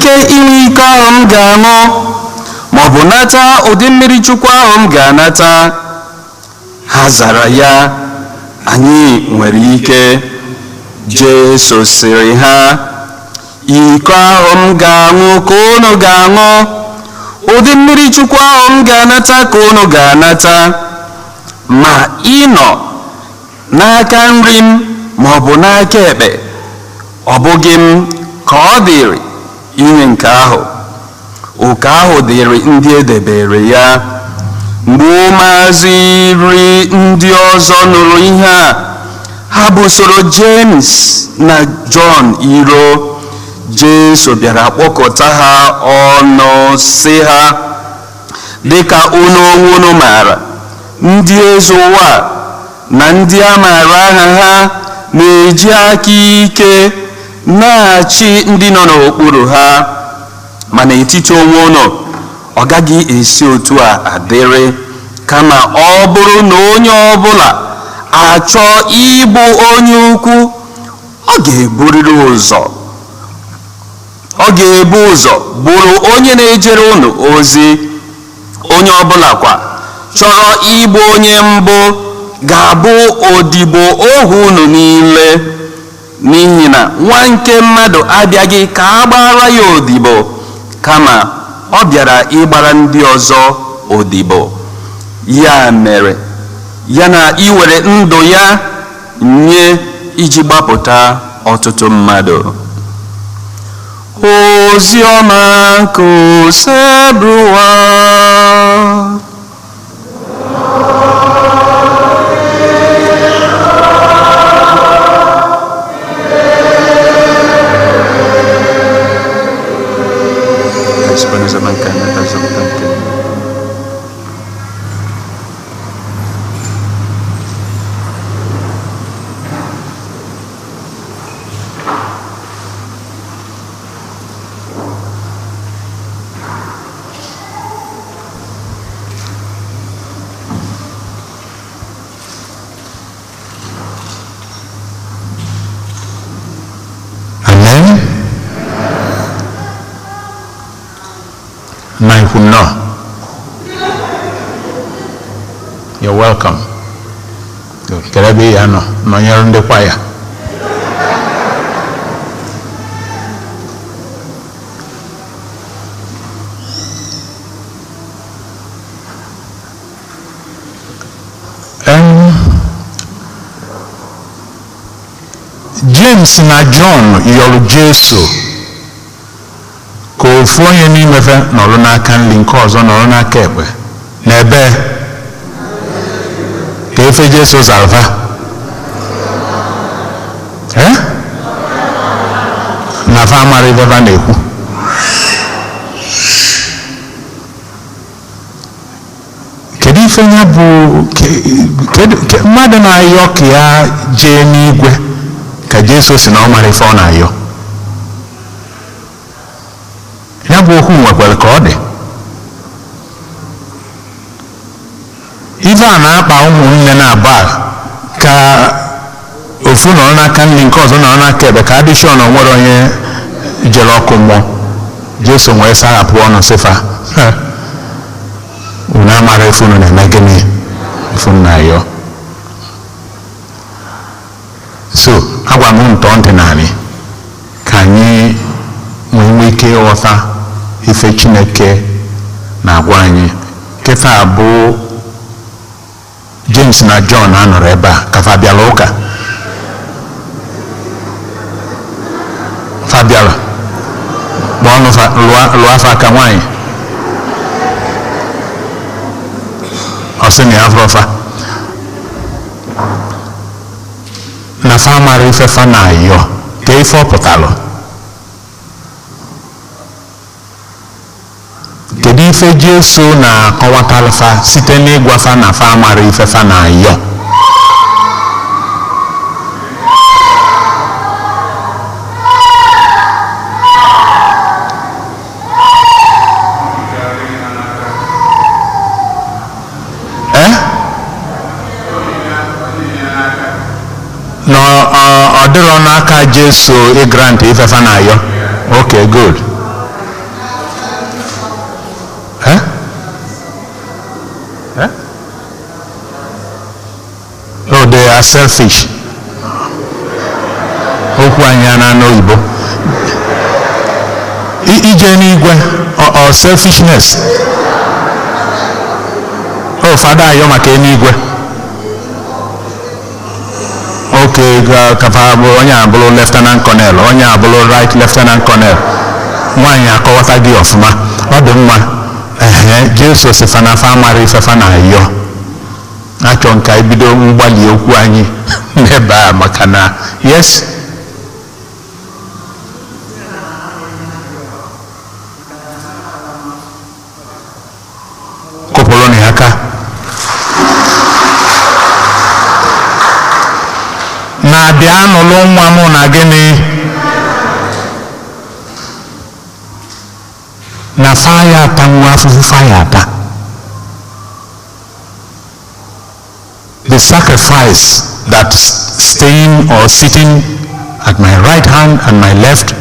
ike inwe iko ahụ m ga-aṅụ ma ọ bụ nata ụdị mmiri chukwu ahụ m ga-anata? Ha zara ya, anyị nwere ike. Jesu sịrị ha, iko ahụ m ga-aṅụ ka unu ga-aṅụ, ụdị mmiri chukwu ahụ m ga-anata ka unu ga-anata. Ma ịnọ n'aka nri m ma ọ bụ n'aka ekpe, ọ bụghị m ka ọ dịrị inye nke ahụ. Oke ahụ dịrị ndị edebere ya. Mgbe ụmụazụ iri ndị ọzọ nụrụ ihe a, ha busoro James na Jọn iro. Jesu bịara kpọkọta ha ọnụ sị ha, dịka unu onwe unu maara, ndị eze ụwa na ndị a maara aha ha na-eji aka ike na-achị ndị nọ n'okpuru ha, ma n'etiti onwe unu ọ gaghị esi otu a adịrị. Kama ọ bụrụ na onye ọbụla achọ ịbụ onye ukwu, ọ ga-ebu ụzọ bụrụ onye na-ejere unu ozi. Onye ọbụla kwa chọrọ ịbụ onye mbụ ga-abụ odibo ohu unu niile. N'ihi na nwa nke mmadụ abịaghị ka a gbara ya odibo, kama ọ bịara ịgbara ndị ọzọ odibo. Ya mere, ya na iwere ndụ ya nye iji gbapụta ọtụtụ mmadụ. Ozi ọma nke Osebruwa. No. You're welcome. Kerabe ya no, nonyere ndị kwaya. James na John yọrọ Jesu ka ofu onye n'ime fe nọrọ n'aka nri, nke ọzọ nọrọ n'aka ekpe. N'ebe ka efe Jesu zalva na fa amara ife fa na-ekwu. Kedu ife ya bụ mmadụ na-ayọ ka ya jee n'igwe, ka Jesu si na ọ mara ife ọ na-ayọ? Ya bụ okwu nwekwara ka ọ dị. Ife a na-akpa ụmụnne na-aba ka ofu nọrọ n'aka nri, nke ọzọ nọrọ n'aka ekpe, ka adị shọ na o nwere onye jere ọkụ mmụọ. Jesu wee sarapụ ọnụ sịfa, unu amara ife unu na-eme gịnị, ife unu na-ayọ. So agwa m ntọ ntị naanị ka anyị nwee ike ịghọta ife Chineke na-agwa anyị. Kịta bụ James na John anọrọ ebe a ka fa bịara ụka. Fa bịara kpọọ ọnụ lụọ afọ aka nwaanyị. Ọ sị na ya afọ fa na fa mara ife fa na-ayọ, ka ife ọ pụtalụ. Kedu ife Jesu na-akọwatalụ fa site n'ịgwa fa na fa mara ife fa na-ayọ? Na ọ dịrọ n'aka Jesu ịgrant ife fa na-ayọ. Okay, good. are selfish. Okwu anyị na n'oyibo. Ije n'igwe or selfishness. Oh, Father, ayọ maka n'igwe. Okay, kapa onye abụrụ lieutenant colonel, onye abụrụ right lieutenant colonel. Nwaanyị akọwata gị ọfụma. Ọ dị mma. Jesu si fa na fa mara ife fa na ayọ. Achọ nka ibido mgbali okwu anyị n'ebe a maka na yes. Kopolo ni aka. Na bịa n'ụlọ nwa m na gịnị na faya ata nwa afụfụ faya ata. The sacrifice that staying or sitting at my right hand and my left,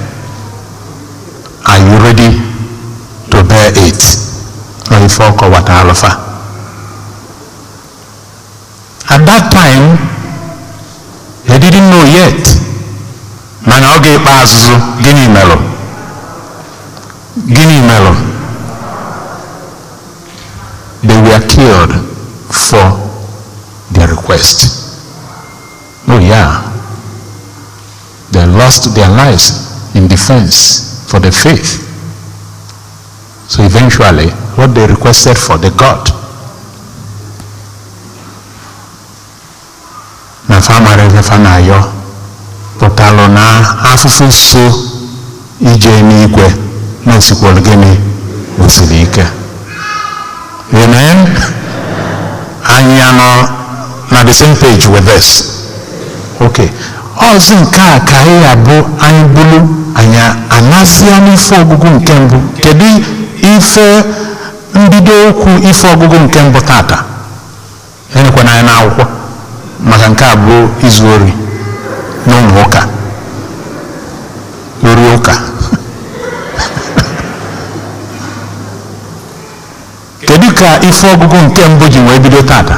are you ready to bear it? Or if at that time, they didn't know yet. Manoge Pazu, Guinea melon. Guinea melon. They were killed for their request. Oh yeah. They lost their lives in defense for the faith. So eventually, what they requested for, they got. Na famare fana yo potalo na afufu so ije n'igwe na sikwol gini usilike. Amen. Anyị anọ na the same page with this. Okay. Ọzọ nke a ka anyị abụ anyị bulu anya anasịa n'ife ọgụgụ nke mbụ. Kedu ife mbido okwu ife ọgụgụ nke mbụ tata? Enekwa na anyị n'akwụkwọ maka nke a bụ izu ori n'ụmụ ụka. Ori ụka. Kedu ka ife ọgụgụ nke mbụ ji wee bido tata?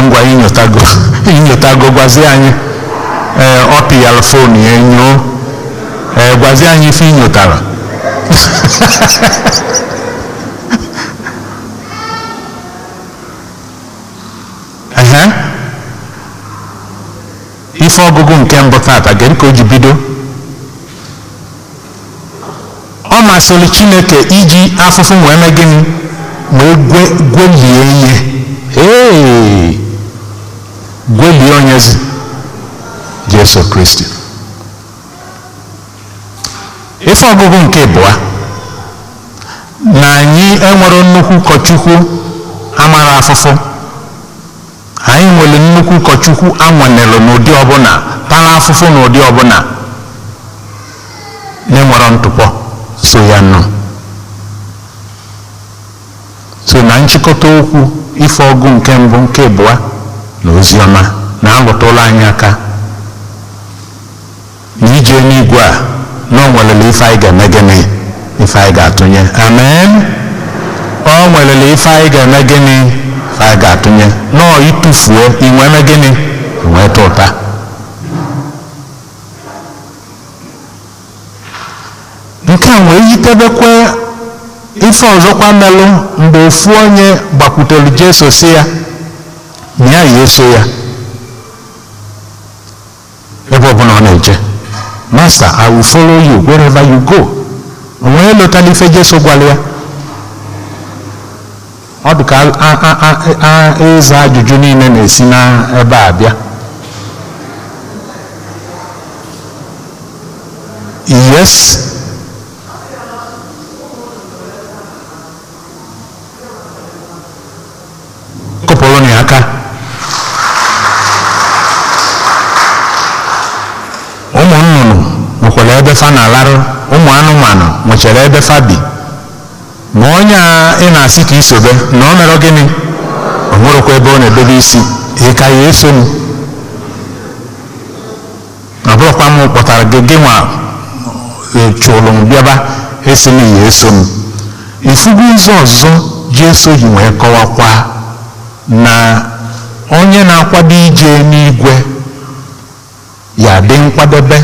Ngwa inyotago gwazi anyị ọpị ya fon ya enyo gwazi anyị ife inyotara. Ife ọgụgụ nke mbụ tata gere ka o ji bido. Ọ masịrị Chineke iji afụfụ wee mee gịnị wee gwelie ihe. Gwelie onyezi Jesu Kristi. Ife ọgụgụ nke bụa na anyị enwere nnukwu ụkọchukwu amara afụfụ. Anyị nwere nnukwu ụkọchukwu anwanelụ n'ụdị ọbụla, tara afụfụ n'ụdị ọbụla, na-enwere ntụpọ so ya nọ. So na nchịkọta okwu ife ọgụ nke mbụ nke bụa na oziọma na-alụtụla anyị aka na ije n'igwe a na o nwelele ife anyị ga-eme gịnị, ife anyị ga-atụnye. Amen. O nwelele ife anyị ga-eme gịnị, ife anyị ga-atụnye. Nọọ itufuo inwe eme gịnị, nweta ụta. Nke a wee yitebekwe ife ọzọkwa melụ mgbe ofu onye gbakwutere Jesu si ya na ya eso ya ebe ọbụla ọ na-eje. Master, I will follow you wherever you go. Onwe lọtala ife Jesu gwara ya. Ọ dị ka ịza ajụjụ niile na-esi na ebe a bịa. Yes. Kopolo ni aka. Ụmụ nnụnụ nwekwara ebe fa na-alarụ, ụmụ anụmanụ nwechara ebe fa bi. Ma onye a ị na-asị ka isobe na o mere gịnị, o nwerekwa ebe ọ na-edobe isi, ị ka ya eso m. Ọ bụrụkwa m kpọtara gị nwa chụrụ m bịaba esi m ya eso m. ifugo ụzọ ọzọ Jesu yi wee kọwakwa na onye na-akwado ije n'igwe ya dị nkwadebe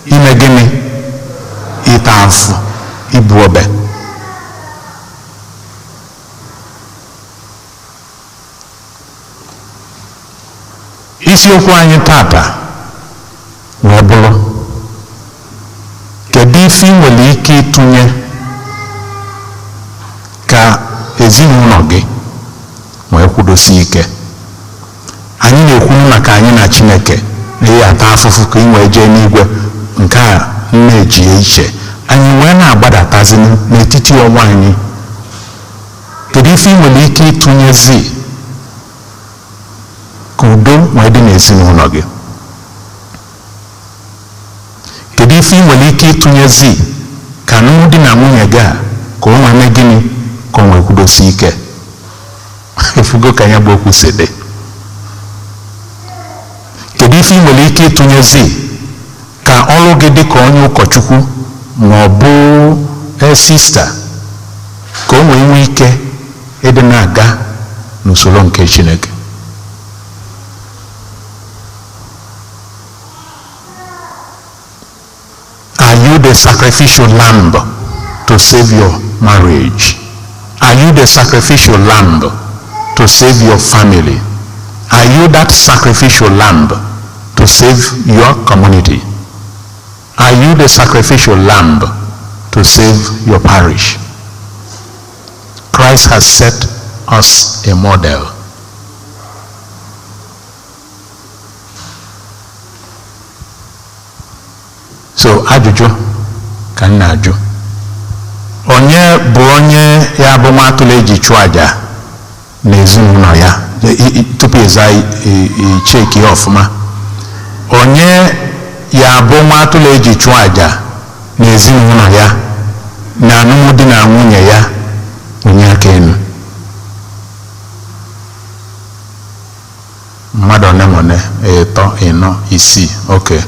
ime gịnị? Ịta afụ, ibu obe. Isiokwu anyị tata wee bụrụ kedu ife ị nwere ike ịtụnye ka ezinụlọ gị wee kwudosie ike. Anyị na-ekwu maka anyị na Chineke na ata afụfụ ka ị wee jee n'igwe, nke a na-eji iche anyị wee na-agbadatazi n'etiti onwe anyị. Kedu ife ị nwere ike ịtụnyezi ka udo wee dị n'ezinụlọ gị? Kedu ife ị nwere ike ịtụnyezi ka alụmdi na nwunye gị a ka o nwee gịnị? Ka o nwee kwudosi ike. Efugo ka ya bụ okwu si dị. Kedu ife ị nwere ike ịtụnyezi ka ọrụ gị dị ka onye ụkọchukwu ma ọ bụ sista ka o nwee ike ịdị na-aga n'usoro nke Chineke? Are you the sacrificial lamb to save your marriage? Are you the sacrificial lamb to save your family? Are you that sacrificial lamb to save your community? Are you the sacrificial lamb to save your parish? Christ has set us a model. So ajụjụ ka m na-ajụ, onye bụ onye ya bụ nwa atụrụ eji chụọ aja n'ezinụlọ ya? Tupu ịza cheki ya ọfụma, onye ya bụ nwa atụrụ eji chụọ aja n'ezinụlọ ya na alụmdi na nwunye ya? Onye aka enu. Mmadụ one ma one? Ịtọ, ịnọ, isii. Okay.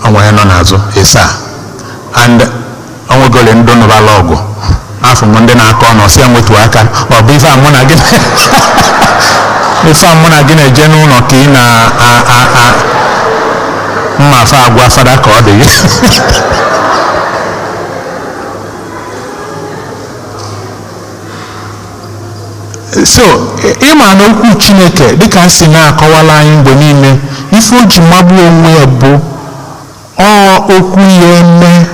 Ọnwa ya nọ n'azụ ịsaa. And onwegole ndị nụbala ọgụ afọ m ndị na-akọ ọnụ ọsị ya nwetu aka. Ọ bụ ife a mụ na gị ife a mụ na gị na-eje n'ụlọ ka ị na mma afọ agwa fada ka ọ dị gị. So ịma na okwu Chineke dịka si na-akọwala anyị mgbe niile, ife o ji magbuo onwe ya bụ okwu ya eme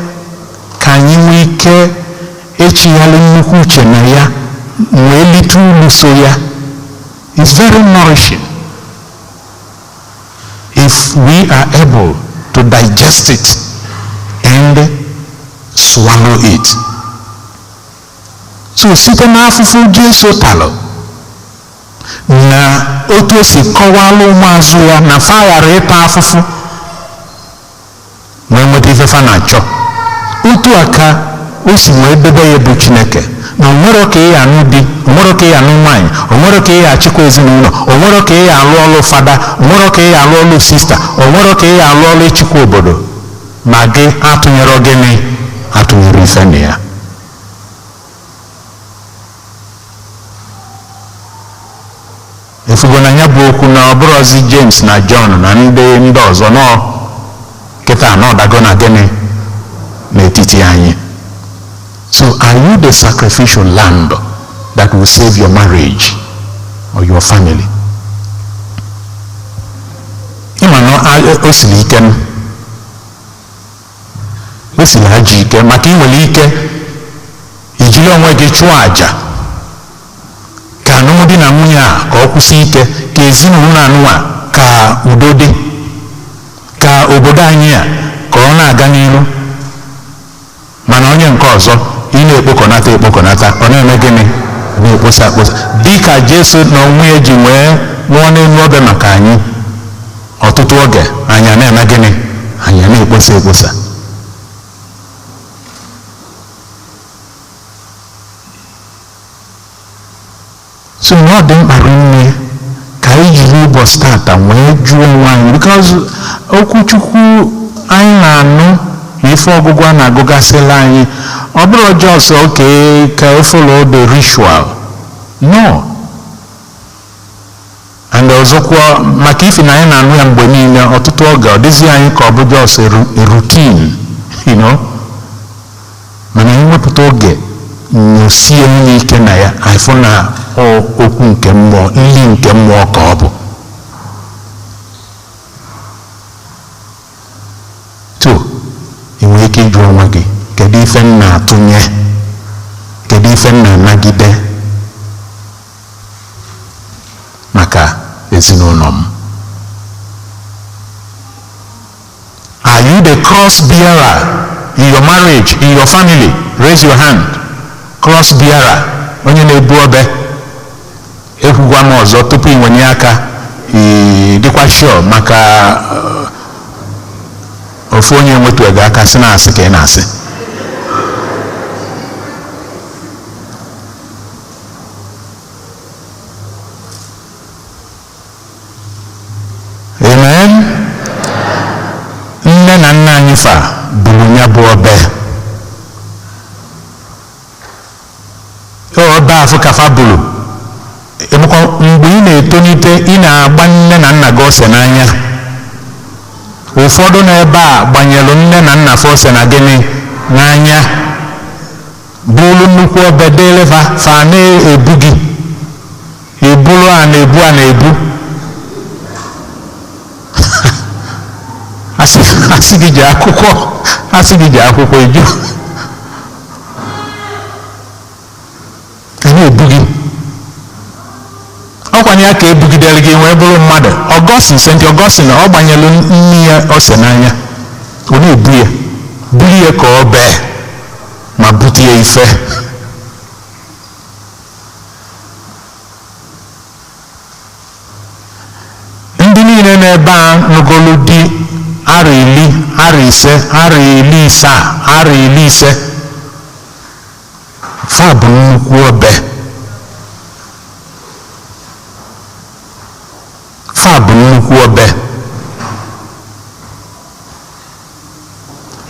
ka anyị nwee ike echighalị nnukwu uche na ya wee lite ulu so ya. It's very nourishing if we are able to digest it and swallow it. So site n'afụfụ Jesu talụ na otu o si kọwalụ ụmụazụ ya na fa ghara ịta afụfụ wee nweta ifefa na-achọ, otu aka o si wee debe ya bụ Chineke na onwero ka ị ya anụ di, onwero ka ị ya anụ nwaanyị, onwero ka ị ya achịkwa ezinụlọ, onwero ka ị ya alụ ọlụ fada, onwero ka ị ya alụ ọlụ sista, onwero ka ị ya alụ ọlụ ịchịkwa obodo, ma gị atụnyere gịnị? Atụnyere ife na ya. Efugo na ya bụ okwu na ọ bụrụzi James na John na ndị ọzọ nọ kịta na ọdago na gịnị n'etiti anyị. So are you the sacrificial lamb that will save your marriage or your family? Ịma na o siri ike, o siri ajọ ike, maka inwere ike ijiri onwe gị chụọ aja ka alụmdi na nwunye a ka ọ kwụsị ike, ka ezinụlọ anụwa ka udo dị, ka obodo anyị a ka ọ na-aga n'ihu. Mana onye nke ọzọ ị na-ekpokọnata ọ na-eme gịnị? Na-ekposa akposa, dịka Jesu na onwe ya ji wee nwụọ n'elu obe maka anyị. Ọtụtụ oge anyị na-eme gịnị? Anyị na-ekposa ekposa. So ọ dị mkpa nne ka anyị jiri ụbọchị tata wee jụọ onwe anyị, because okwu Chukwu anyị na-anụ na ife ọgụgụ a na-agụgasịla anyị Obro just okay, can follow the ritual. No. And ọzọkwa maka ife na anyị na-anụ ya mgbe niile ọtụtụ oge ọ dịzi anyị ka ọ bụ just a routine, you know. Mana anyị wepụta oge nyosie onye ike na ya, anyị fụ na okwu nke mmụọ, nri nke mmụọ ka ọ bụ. Inwe ike ịjụ onwe gị, kedu ife m na-atụnye, kedu ife m na-anagide maka ezinụlọ m? Are you the cross bearer in your marriage, in your family? Raise your hand. Cross bearer, onye na-ebu obe. Ekwugwa m ọzọ tupu inwenye aka dịkwa sure maka ofu onye nwetu ego aka sị na-asị ka ị na-asị. Amen. Nne na nna anyị fa buru ya bụ obe. Obe afọ kafa buru. Mgbe ị na-etonite, ị na-agba nne na nna gị ose n'anya. Ụfọdụ n'ebe a gbanyelụ nne na nna fa ose na gịnị n'anya, bụrụ nnukwu obe dịrị fa na-ebu gị, eburu a na-ebu asị gị ji akwụkwọ eju a na-ebu gị. Ọkwanye ya ka ebugidere gị wee bụrụ mmadụ. St. Augustine ọ gbanyelụ nne ya ose n'anya, ọ na-ebu ya, buru ya ka ọ bee ma bute ya ife. Ndị niile n'ebe a nụgolu di arọ 10, arọ 5, arọ 15, arọ 15, fa bụ nnukwu obe. Bụ nnukwu obe.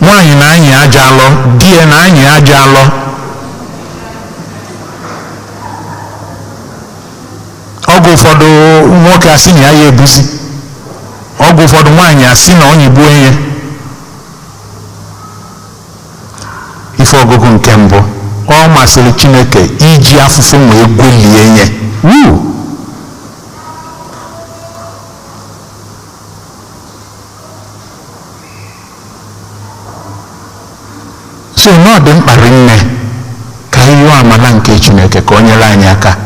Nwaanyị na-anyị aja alọ, di ya na-anyị aja alọ. Ọgwụ ụfọdụ nwoke asị na ya ebuzi, ọgwụ ụfọdụ nwaanyị asị na onye gbuo ya. Ife ọgụgụ nke mbụ, ọ masịrị Chineke iji afụfụ wee gwelie ya. So ọ dị mkpa nne ka anyị yọọ amala nke Chineke ka o nyere anyị aka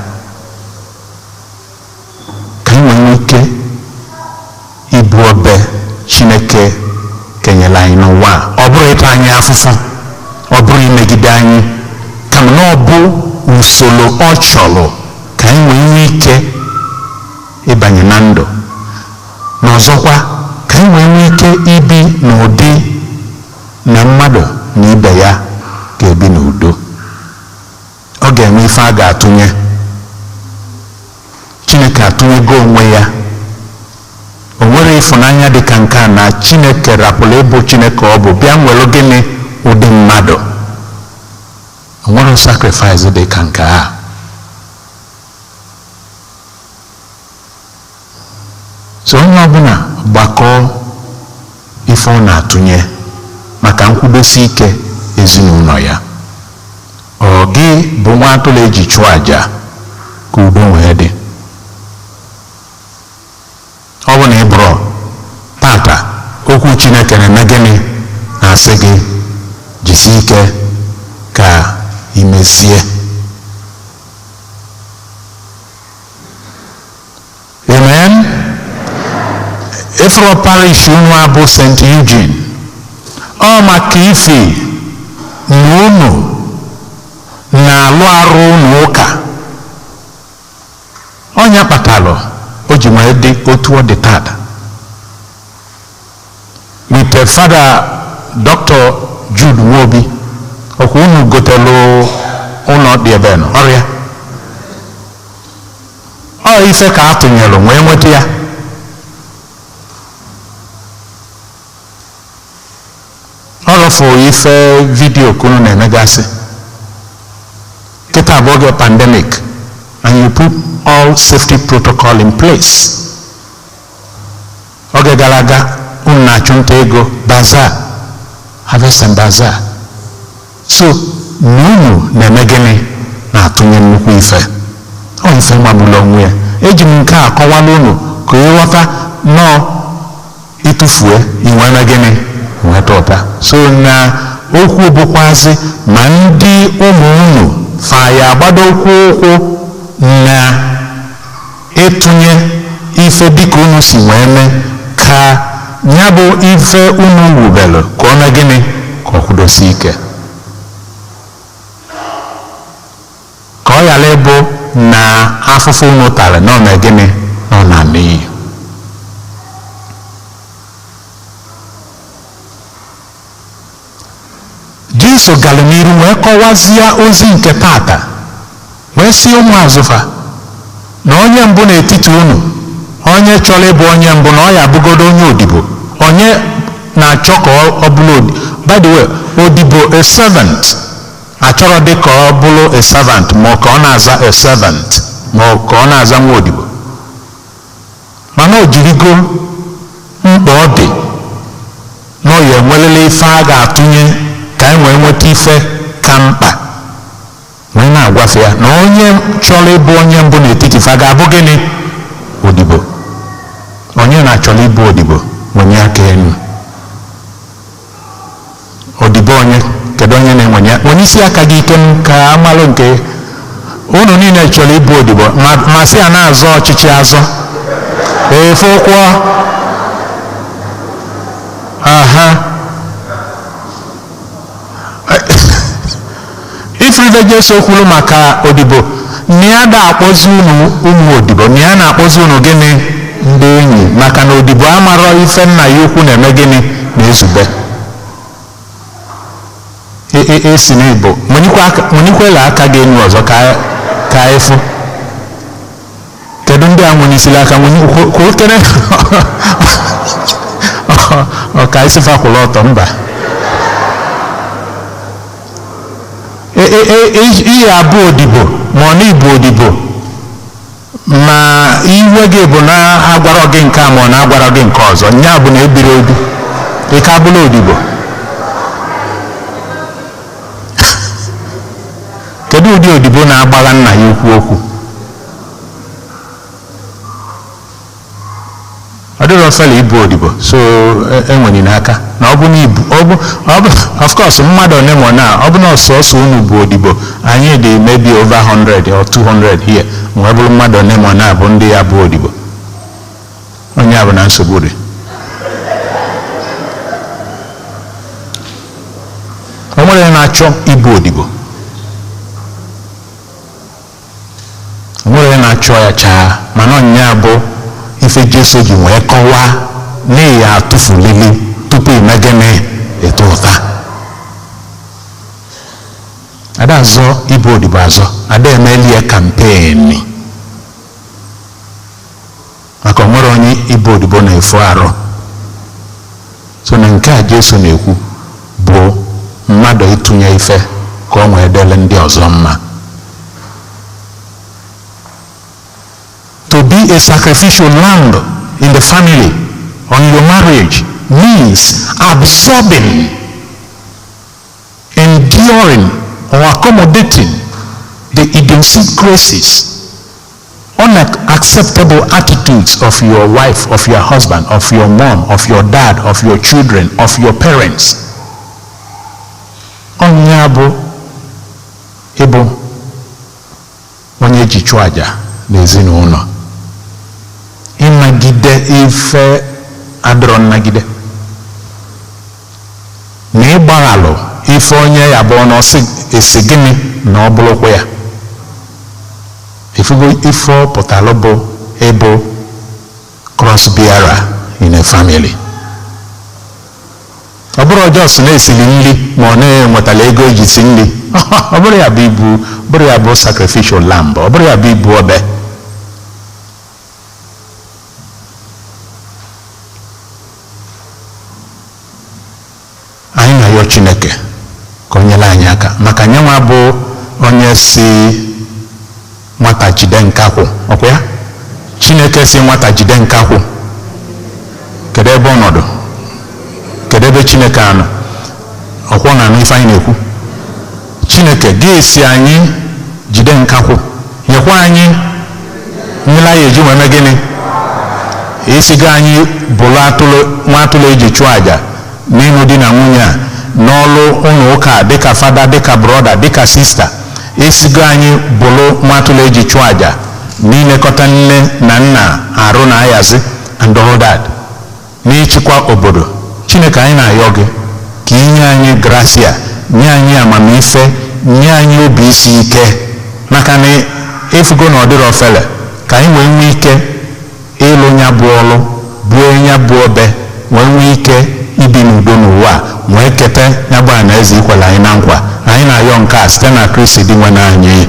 ka anyị nwee ike ibu obe Chineke kenyere anyị n'ụwa. Ọ bụrụ ịta anyị afụfụ, ọ bụrụ imegide anyị, kama na ọ bụ usoro ọ chọrọ ka anyị nwee ike ịbanye na ndụ, na ọzọkwa ka anyị nwee ike ibi n'ụdị na mmadụ na ibe ya ga-ebi n'udo. Ọ ga-enwe ife a ga-atụnye. Chineke atụnyego onwe ya. O nwere ịfụnanya dị ka nke a na Chineke rapụrụ ịbụ Chineke ọ bụ bịa nwere gịnị ụdị mmadụ. O nwere sacrifice dị ka nke a. So onye ọbụla gbakọọ ife ọ na-atụnye maka nkwudosi ike ezinụlọ ya. Ọ gị bụ nwa atụrụ eji chụọ aja ka udo wee dị. Ọ bụ na ị bụrụ tata okwu Chineke na-eme gịnị na-asị gị jisie ike ka imezie. Amen. Efro parish unu abụ St. Eugene, ọ maka ife na unu na-alụ arụ n'ụka. Ọnya kpatalụ o ji nwee dị otu ọ dị tada. With Father Dr. Jude Nwobi, ọkwa unu gotelu ụlọ dị ebe nọ ọrịa. Ọ ife ka atụnyelụ wee nweta ya. for ife video kunu na emegasi kita abụọ pandemic and you put all safety protocol in place. Oge gara aga unu na-achụnta ego bazaar, harvest and bazaar. So unu na-eme gịnị? Na-atụnye nnukwu ife. Ọ ife magburu onwe ya. Eji m nke a kọwala unu ka ịghọta nọọ ịtụfuo inwe eme gịnị? Nweta ụta. So na okwu bụkwazi ma ndị ụmụ unu fa ya agbado ụkwụ na ịtụnye ife dịka unu si wee mee ka ya bụ ife unu wubelu ka ọ mee gịnị? Ka ọ kwudosi ike, ka ọ ghara ịbụ na afụfụ unu tara na ọ mee gịnị? Na ọ na-ana iyi. Jesu gara n'iru wee kọwazie ozi nke tata wee si ụmụ azụfa na onye mbụ n'etiti unu, onye chọrọ ịbụ onye mbụ, na ọ ya abụgodo onye odibo. Onye na-achọ ka ọ bụrụ, by the way, odibo a servant achọrọ dị ka ọ bụrụ a servant ma ka ọ na-aza a servant ma ka ọ na-aza nwa odibo, mana o jirigo mkpa ọ dị na ọ ya enwerele ife a ga-atụnye ka e wee nweta ife ka mkpa, wee na-agwafe ya na onye chọrọ ịbụ onye mbụ n'etiti fa ga-abụ gịnị? Odibo. Onye na-achọrọ ịbụ odibo onye aka enu. Odibo onye? Kedu onye na-enwenye ya? Onye isi aka gị ike ka amalụ nke unu niile chọrọ ịbụ odibo ma sị ya na-azọ ọchịchị azọ efe ụkwụ. Aha. Ifrive Jesu kwuru maka odibo na ya na-akpọzi unu ụmụ odibo, na ya na-akpọzi unu gịnị? Ndị enyi, maka na odibo amarọ ife nna ya ukwu na-eme gịnị? Na-ezube. Esi n'Igbo mụnyikwela aka gị enu ọzọ ka efu. Kedu ndị a nwụnyisiri aka kwutere ọka isi fakwụrụ ọtọ? Mba. Ihe abụ odibo ma ọ na ibu odibo, ma iwe gị bụ na agwarọ gị nke a ma ọ na-agwarọ gị nke ọzọ, nya bụ na ebiri odu ike abụla odibo. Kedu ụdị odibo na-agbara nna ya ukwu okwu? Ọ dịrọ fela ibu odibo, so enwenye n'aka na ọ bụ na ibu of course mmadụ one ma na ọ bụ na ọsọsọ unu bụ odibo, anyị dị maybe over 100 or 200 here, wee bụrụ mmadụ one ma na bụ ndị ya bụ odibo. Onye a bụ na nsogbu dị. O nwere na-achọ ibu odibo, o nwere na-achọ ya chaa, mana onye bụ ife Jesu ji wee kọwaa na ya atụfulili tupu imegene eto ụta. Ada azọ ibu odibo azọ, ada emeli ya kampeni, maka onwere onye ibu odibo na-efu arụ. So na nke a Jesu na-ekwu bụ mmadụ ịtụnye ife ka ọ nwee dele ndị ọzọ mma. To be a sacrificial lamb in the family, on your marriage, means absorbing, enduring, or accommodating the idiosyncrasies, unacceptable attitudes of your wife, of your husband, of your mom, of your dad, of your children, of your parents. Onye bụ ịbụ onye ji chụọ aja n'ezinụlọ, ịnagide ife adọrọ nnagide, na ịgbaghalụ ife onye ya bụ na esi gịnị na ọ bụrụkwa ya. Ife ọ pụtalụ bụ ịbụ cross bearer in a family. Ọ bụrụ jos na-esili nri ma ọ na-enwetala ego eji si nri, ọ bụrụ ya bụ ibu, bụrụ ya bụ sacrificial lamb, ọ bụrụ ya bụ ibu obe. Anyị na-ayọ Chineke ka o nyere anyị aka maka nyenwa bụ onye si nwata jide nkakwụ ọkwa ya Chineke si nwata jide nkakwụ kedu ebe ọnọdụ kedu ebe Chineke anọ ọkwọ na ife anyị na-ekwu Chineke ga-esi anyị jide nkakwụ nyekwa anyị mmiri anyị eji wee mee gịnị esiga anyị bụrụ nwa atụrụ eji chụọ aja n'ịlụ di na nwunye a n'ọlụ ụlọ ụka dịka fada dịka brọda dịka sista esiga anyị bụrụ nwa atụrụ eji chụọ aja n'ilekọta nne na nna arụ na ayazi and all that n'ịchịkwa obodo Chineke anyị na-ayọ gị ka inye anyị gracia nye anyị amamife nye anyị obi isi ike maka na efugo na ọdịrị ofele ka anyị wee nwee ike ịlụ nya bụ ọlụ buo nya bụ obe wee nwee ike ibi n'udo n'ụwa wee keta ya bụ na eze ikwere anyị na nkwa anyị na-ayọ nke a site na Kristi dị nwe anyị.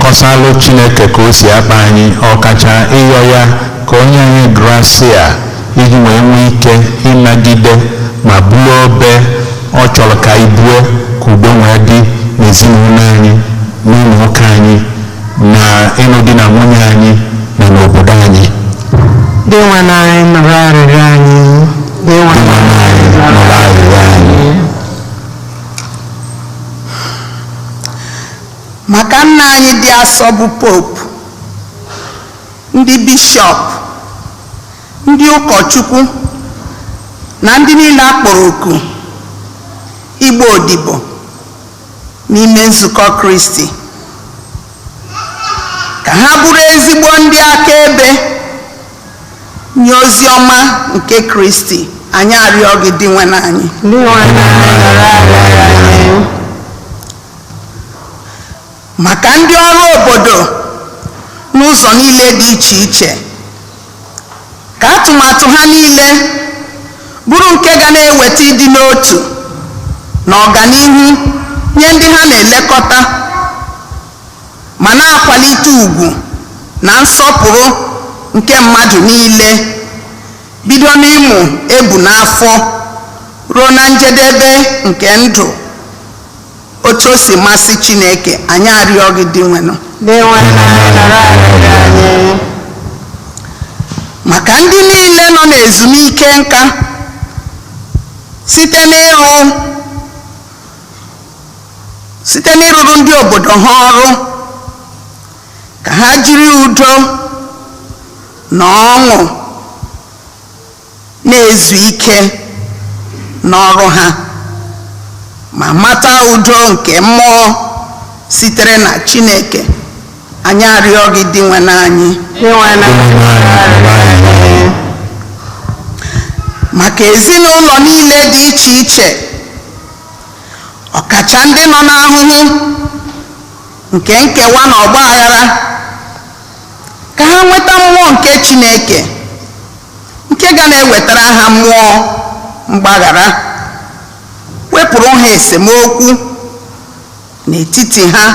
Kọsalụ Chineke ka o si akpa anyị ọkacha ịyọ ya ka onye anyị gracia iji wee nwee ike ịnagide ma bụrụ obe ọ chọrọ ka anyị bue ka udo wee dị n'ezinụlọ anyị n'ụlọ ụka anyị na ịlụ di na nwunye anyị na n'obodo anyị. Dị nwa na anyị nụrụ arịrịọ anyị. Dị nwa na anyị nụrụ arịrịọ anyị. Maka nna anyị dị asọ bụ pope, ndị bishọp, ndị ụkọchukwu na ndị niile akpọrọ oku igbo odibo n'ime nzukọ Kristi, ka ha bụrụ ezigbo ndị akaebe nye ozi ọma nke Kristi. Anyị arịọ gị dị nwe na anyị. Maka ndị ọrụ obodo n'ụzọ niile dị iche iche, ka atụmatụ ha niile bụrụ nke ga na-eweta ịdị n'otu na ọganihu nye ndị ha na-elekọta, ma na-akwalite ugwu na nsọpụrụ nke mmadụ niile, bido n'ịmụ ebu n'afọ ruo na njedebe nke ndụ otu o si masị Chineke. Anyị arịọ gị dị nwenụ. Maka ndị niile nọ n'ezumike nka site n'ịrụrụ ndị obodo ha ọrụ, ka ha jiri udo na ọṅụ na-ezu ike n'ọrụ ha, ma mata udo nke mmụọ sitere na Chineke. Anyị arịọ gị dị nwe na anyị. Maka ezinụlọ niile dị iche iche, ọkacha ndị nọ n'ahụhụ nke nkewa na ọgba aghara, ka ha nweta mmụọ nke Chineke nke ga na-ewetara ha mmụọ mgbaghara, wepụrụ ha esemokwu n'etiti ha,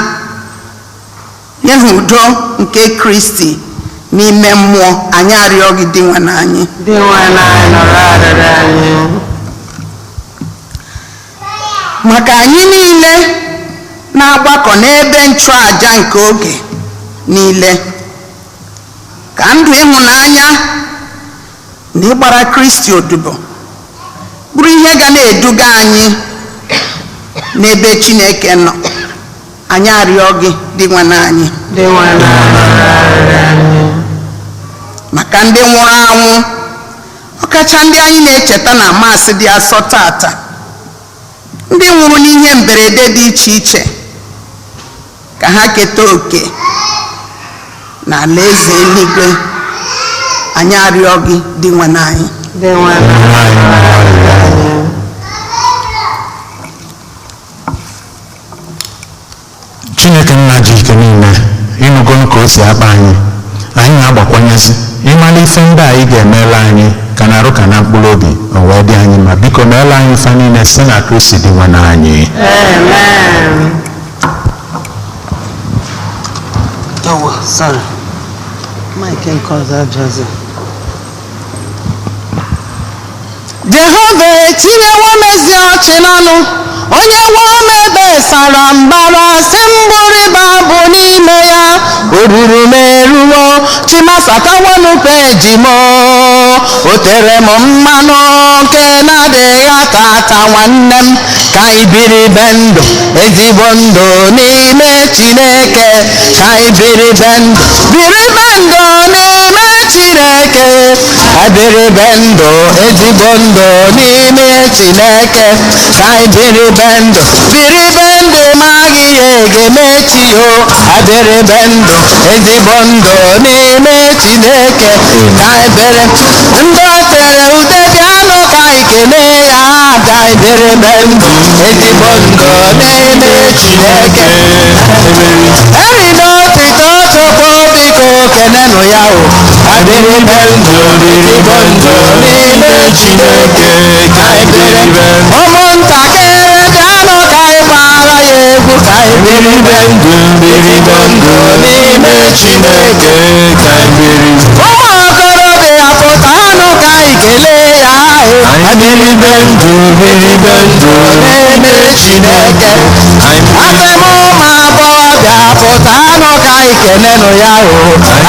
nye ha udo nke Kristi n'ime mmụọ. Anyị arịọ gị dị nwe na anyị. Maka anyị niile na-agbakọ n'ebe nchụaja nke oge niile, ka ndụ ịhụnanya na ịgbara Kristi odibo bụrụ ihe ga na-eduga anyị n'ebe Chineke nọ. Anyị arịọ gị dị nwe na anyị. Maka ndị nwụrụ anwụ, ọkacha ndị anyị na-echeta na Maasị dị asọ tata, ndị nwụrụ n'ihe mberede dị iche iche, ka ha keta oke na alaeze eluigwe. Anyị arịọ gị dị nwe na anyị. Chineke nna ji ike niile, ịnụgo ka o si akpa anyị, anyị na-agbakwanyezi ịmara ife ndị anyị ga-emela anyị ka na arụ ka na mkpụrụ obi o wee dị anyị ma biko meela anyị ife niile site na Kristi dị nwe na anyị. Jehova etinyewo m ezi ọchị n'ọnụ, onye nwe m ebe sara mbara, si mgbụrịba bụ n'ime ya. O ruru m eruwo, chimasatawanụ peji m, o tere m mmanụ nke na-adịghị ata ata. Nwanne m, ka anyị biri be ndụ, ezigbo ndụ n'ime Chineke. Ka anyị biri be ndụ, n'ime Chineke. Biri be ndụ, ezigbo ndụ n'ime Chineke. Ka anyị biri be ndụ, ma gị ihe ga-emechi yo adịrịbe ndụ ezigbo ndụ n'ime Chineke ka ebere ndị o tere ude bịanụ ka anyị kelee ya ka ebere ndụ ezigbo ndụ n'ime Chineke eri n'otito Chukwu biko kenenụ ya o adịrịbe ndụ ezigbo ndụ n'ime Chineke ka ebere ụmụntakịrị bịanụ ka anyị gbara ya egwu ka ebere ndụ n'ime Chineke ka ebere ụmụ okorobịa pụtanụ ka anyị kelee ya adịrịbe ndụ n'ime Chineke asị m ụmụ agbọghọbịa pụtanụ ka anyị kenenụ ya o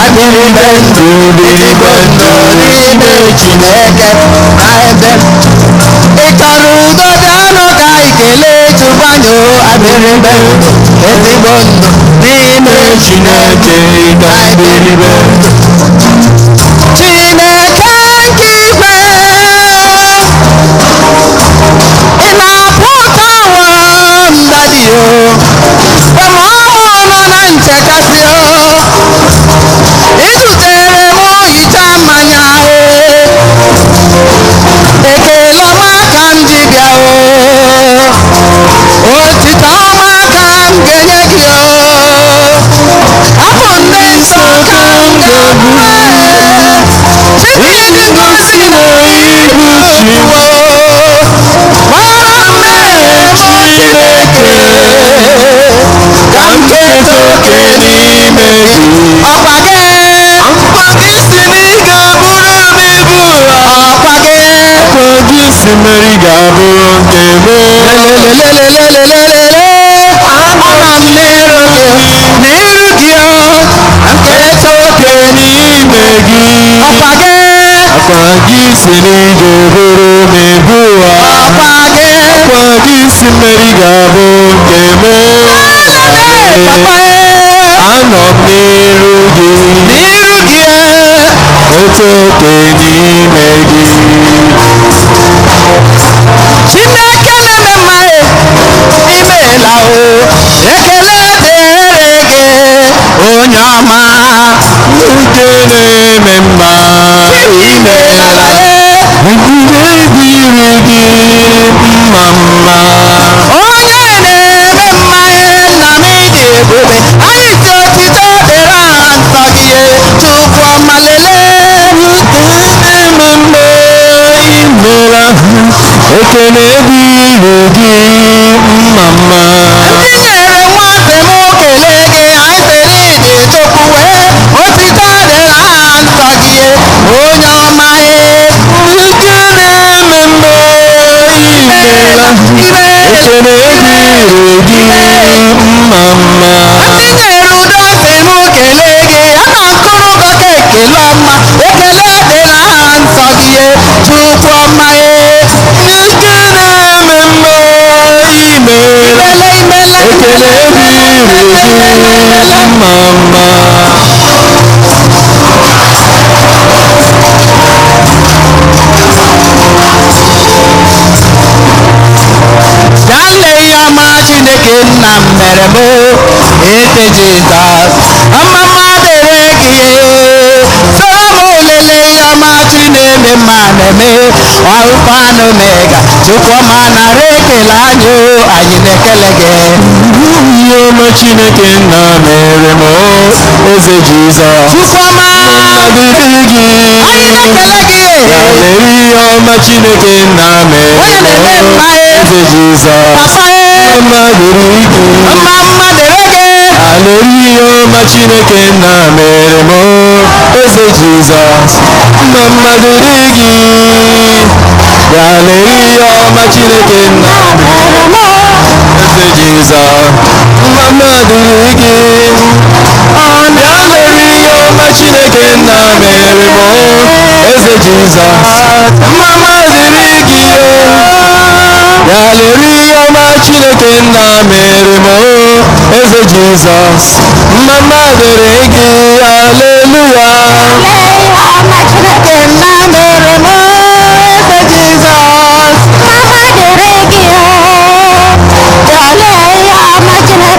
adịrịbe ndụ n'ime Chineke ka ebe ị chọrọ udo bịanụ ka anyị kelee Chukwu anyị o adịrịbe ndụ ezigbo ndụ n'ime Chineke ka ebere Chineke nke ikpe ị na-apụta ụwa ndadi o mgbe ọmụ nọ na nchekasị o izutere m hicha mmanya ekele ọma ka m ji bịa otito ọma ka m ga-enye gị afọ ndị nsọ ka m ga-ebue chidi gosi na ibu chiwo mara mmehie Chineke ka m keta oke n'ime gị ọkwa gị si na ị ga-abụrụ m ibu ọkwa gị si mmeri ga-abụrụ nke m ana m n'iru gị nketa oke n'ime gị ọkwa gị si na ị ga-eburu m ibu ọkwa gị si mmeri ga-abụ nke m anọ m n'iru gị otu oke n'ime gị Chineke na-eme mma imeela o ekele dịrị gị onye ọma uche na-eme mma imeela dịrị gị mma onye na-eme mma nna m dị ebube anyị ji otito dịrị aha nsọ gị Chukwu ọma lelee na-eme mma imeela ekele dịrị gị mma ndị nyere nwasị m kelee gị anyị sịrị dị Chukwu wee otito dịrị aha nsọ gị onye ọma uche na-eme mma imeela ekele dịrị gị mma ndị nyere udo sị m kelee gị a na mkpụrụ ụbọchị ekele ọma ekele dịrị aha nsọ gị Chukwu ọma uche na-eme mma imeela imele ekele dịrị gị mma gaa lee ihe ọma Chineke nna m mere m ete Jizọs ọmama dịrị gị soro m lelee ihe ọma chi na-eme mma na-eme ọrụkwa anụ mega Chukwu ọma nara ekele anyị anyị na-ekele gị ihe ọma Chineke nna mere m eze Jizọs Chukwu ọma dịrị gị anyị na-ekele gị leri ihe ọma Chineke nna mere onye na-eme mma eze Jizọs papa mma dịrị gị mma dịrị gị leri ihe ọma Chineke nna mere m eze Jizọs mma dịrị gị ya leri ihe ọma Chineke nna mere m eze Jizọs mma dịrị gị ya leri ihe ọma Chineke nna mere m eze Jizọs mma dịrị gị ya leri ihe ọma Chineke nna mere m eze Jizọs mma dịrị gị aleluya Chineke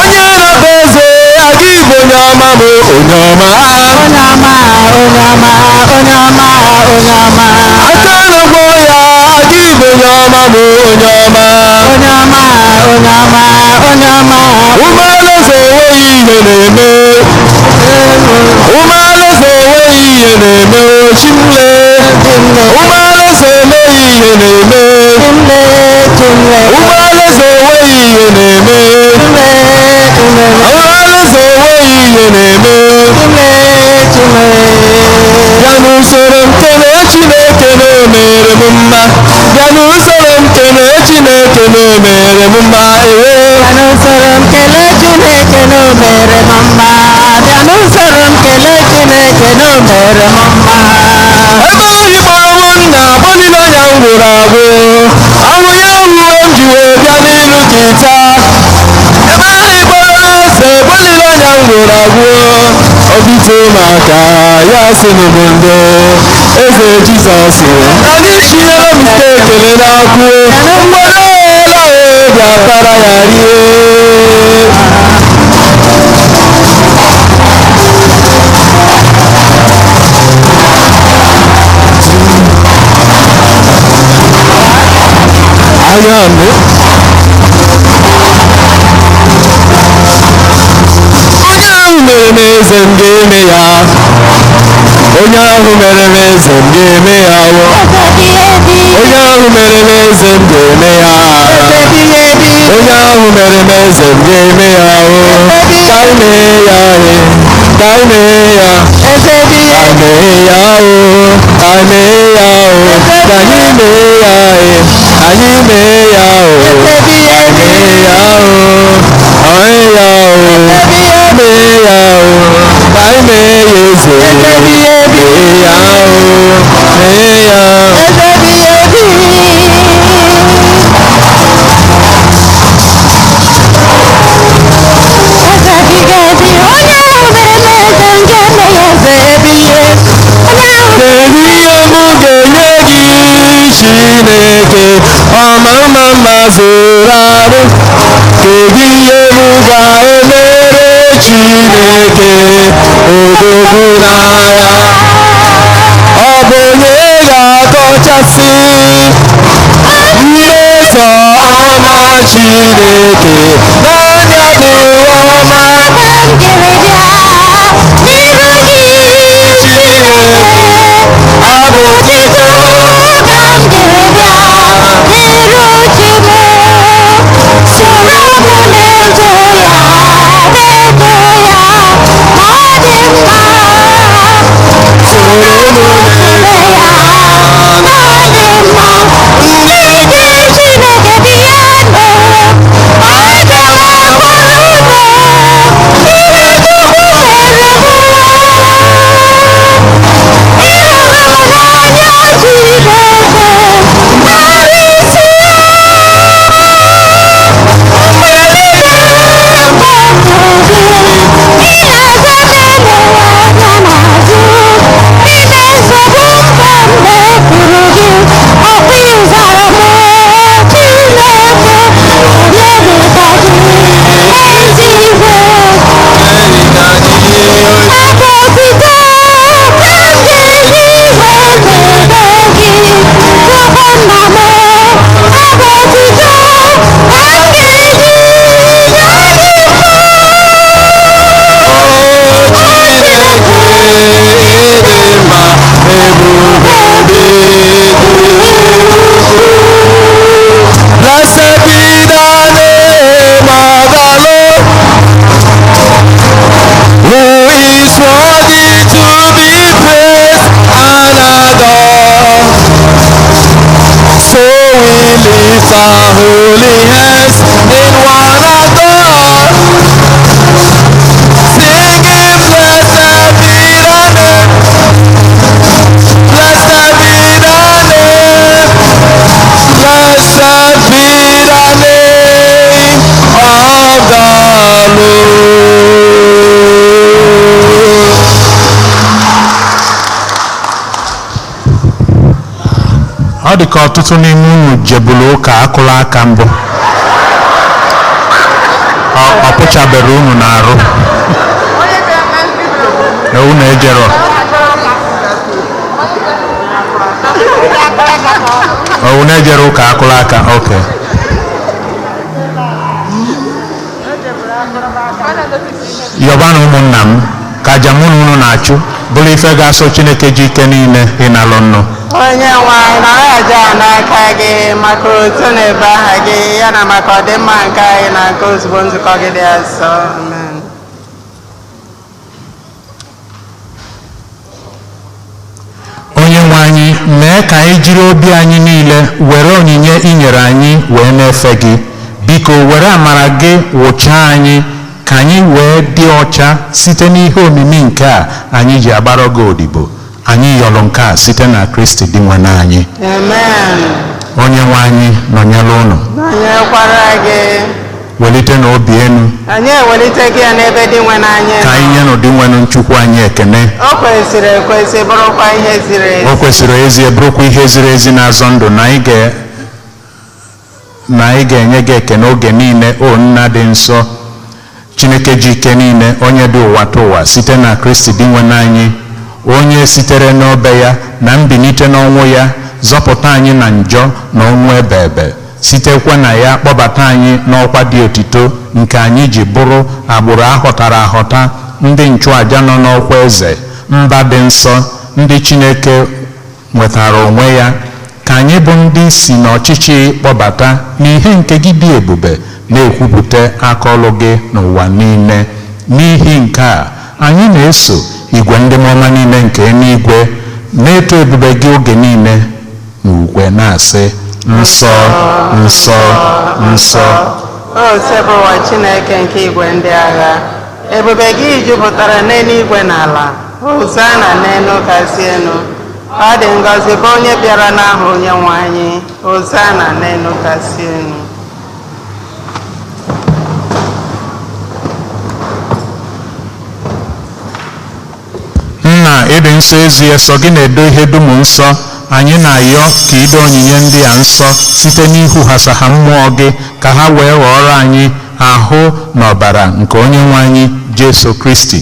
onye na-abụ eze aga igbo onye ọma bụ onye ọma aka na-agwọ ya aga igbo onye ọma bụ onye ọma ụmụalaeze onweghị ihe na-eme ụmụalaeze onweghị ihe na-eme ochimle ụmụalaeze emeghị ihe na-eme ụmụalaeze onweghị ihe na-eme ụmụalaeze onweghị ihe na-eme bịa n'usoro nkele Chineke na o mere m mma bịa n'usoro nkele Chineke na o mere m mma ebe anyị gbanwụ nna bọlilọnya m gwụrụ agwụ ahụ ya wuo m ji wee bịa n'ilu gị taa ebe anyị gbara ose bọlilọnya m gwụrụ agwụ obite maka ya si n'obodo eze Jizọs anyị chinyere m ite ekele n'akwụ mgbere ụlọ bịa kpara ya rie anya mbụ onye ahụ mere m eze m ga-eme ya onye ahụ mere m eze m ga-eme ya onye ahụ mere m eze m ga-eme ya onye ahụ mere m eze m ga-eme ya ka anyị mee ya ka anyị mee ya ka anyị mee ya ka anyị mee ya ka anyị mee ya anyị mee ya anyị mee ya mee ya mee ya ka anyị mee ya eze mee ya mee ya Chineke ọma mma zụrụ arụ kedu ihe m ga-emere Chineke odogwu n'agha ọ bụ onye ga-akọchasị mmeso ọma Chineke n'anya dị ọma abụ iko Soro m n'ezo ya ọtụtụ n'ime unu jebulu ụka akụla aka mbụ ọ pụchabere unu na-arụ unu ejero unu ejere ụka akụla aka oke yọbanụ ụmụnna m ka aja mụ na unu na-achụ bụrụ ife ga-asọ Chineke ji ike niile ịnalụ nnụ. onye nwe anyị nara aja n'aka gị maka otu na ebe aha gị ya na maka ọdịmma nke anyị na nke ozugbo nzukọ gị dị asọ. Amen. onye nwe anyị mee ka anyị jiri obi anyị niile were onyinye i nyere anyị wee na-efe gị. Biko were amara gị wụchaa anyị ka anyị wee dị ọcha site n'ihe omimi nke a anyị ji agbara gị odibo. Anyị yọrọ nke a site na Kristi dị nwe anyị. Amen. onye nwe anyị nọnyere unu. nọnyekwara gị. welite n'obi enu. anyị ewelite gị ya n'ebe dị nwe n'anya. ka anyị nye n'ụdị nwenụ Nchukwu anyị ekene. o kwesịrị ekwesị bụrụkwa ihe ziri ezi. o kwesịrị ezi bụrụkwa ihe ziri ezi na-azọ ndụ na anyị ga-enye gị ekene oge niile o nna dị nsọ Chineke ji ike niile onye dị ụwa ta ụwa site na Kristi dị nwe anyị onye sitere n'obe ya na mbilite n'ọnwụ ya zọpụta anyị na njọ na ọnwụ ebe ebe sitekwa na ya kpọbata anyị n'ọkwa dị otito nke anyị ji bụrụ agbụrụ ahọtara ahọta ndị nchụaja nọ n'ọkwa eze mba dị nsọ ndị Chineke nwetara onwe ya ka anyị bụ ndị si n'ọchịchị kpọbata n'ihe nke gị dị ebube na-ekwupụta akaọlụ gị n'ụwa niile. N'ihi nke a anyị na-eso igwe ndị ọma niile nke eluigwe na-eto ebube gị oge niile n'ugwe na-asị nsọ nsọ nsọ. o sebụwa Chineke nke igwe ndị agha ebube gị jupụtara n'eluigwe na ala. Hosana n'elu kasị elu. ọ dị ngọzi bụ onye bịara n'aha onye nwe anyị. Hosana n'elu kasị elu. Nna ịdị nsọ ezie sọ gị na-edo ihe dum nsọ. Anyị na-ayọ ka ido onyinye ndị a nsọ site n'ihu hasa ha mmụọ gị ka ha wee ghọrọ anyị ahụ na ọbara nke onye nwe anyị Jesu Kristi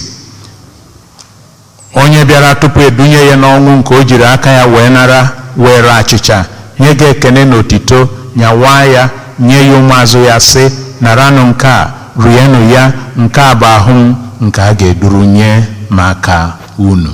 onye bịara tupu edunye ya n'ọnwụ nke o jiri aka ya wee nara were achịcha nye gị ekene na otito nyawaa ya nye ya ụmụazụ ya sị naranụ nke a rienụ ya nke a bụ ahụ m nke a ga-eduru nye maka unu.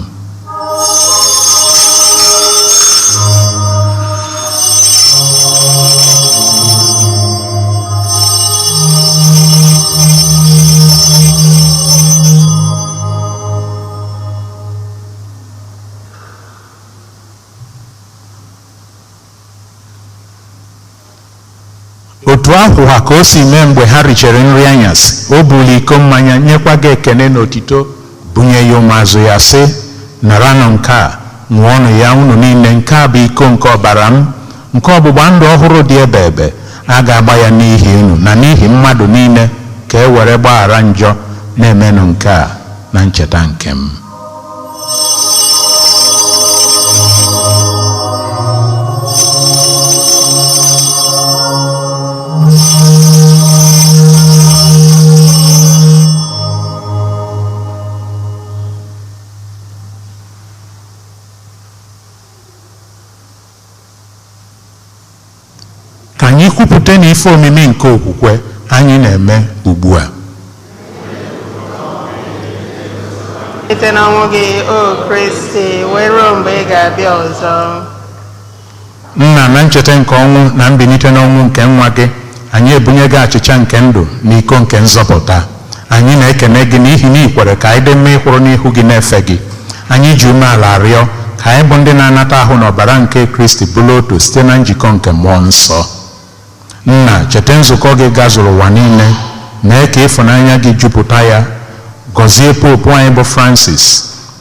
otu ahụ ka o si mee mgbe ha richara nri anyasị o buru iko mmanya nyekwa gị ekene na otito bunye ya ụmụazụ ya sị naranụ nke a ṅụọnụ ya unu niile nke a bụ iko nke ọbara m nke ọgbụgba ndụ ọhụrụ dị ebe ebe a ga-agba ya n'ihi unu na n'ihi mmadụ niile ka e were gbaghara njọ na-emenụ nke a na ncheta nke m. Ka anyị kwupụta na ife omimi nke okwukwe anyị na-eme ugbu a. site n'ọnwụ gị o Kristi wee ruo mgbe ị ga-abịa ọzọ. Nna, na ncheta nke ọnwụ na mbilite n'ọnwụ nke nwa gị anyị ebunye gị achịcha nke ndụ na iko nke nzọpụta. Anyị na-ekene gị n'ihi na ị kwere ka anyị dị mma ịkwụrụ n'ihu gị na-efe gị. Anyị ji umeala arịọ ka anyị bụ ndị na-anata ahụ na ọbara nke Kristi bụrụ otu site na njikọ nke mmụọ nsọ. Nna, cheta nzukọ gị gazuru ụwa niile mee ka ịfụnanya gị jupụta ya. Gọzie popu anyị bụ Francis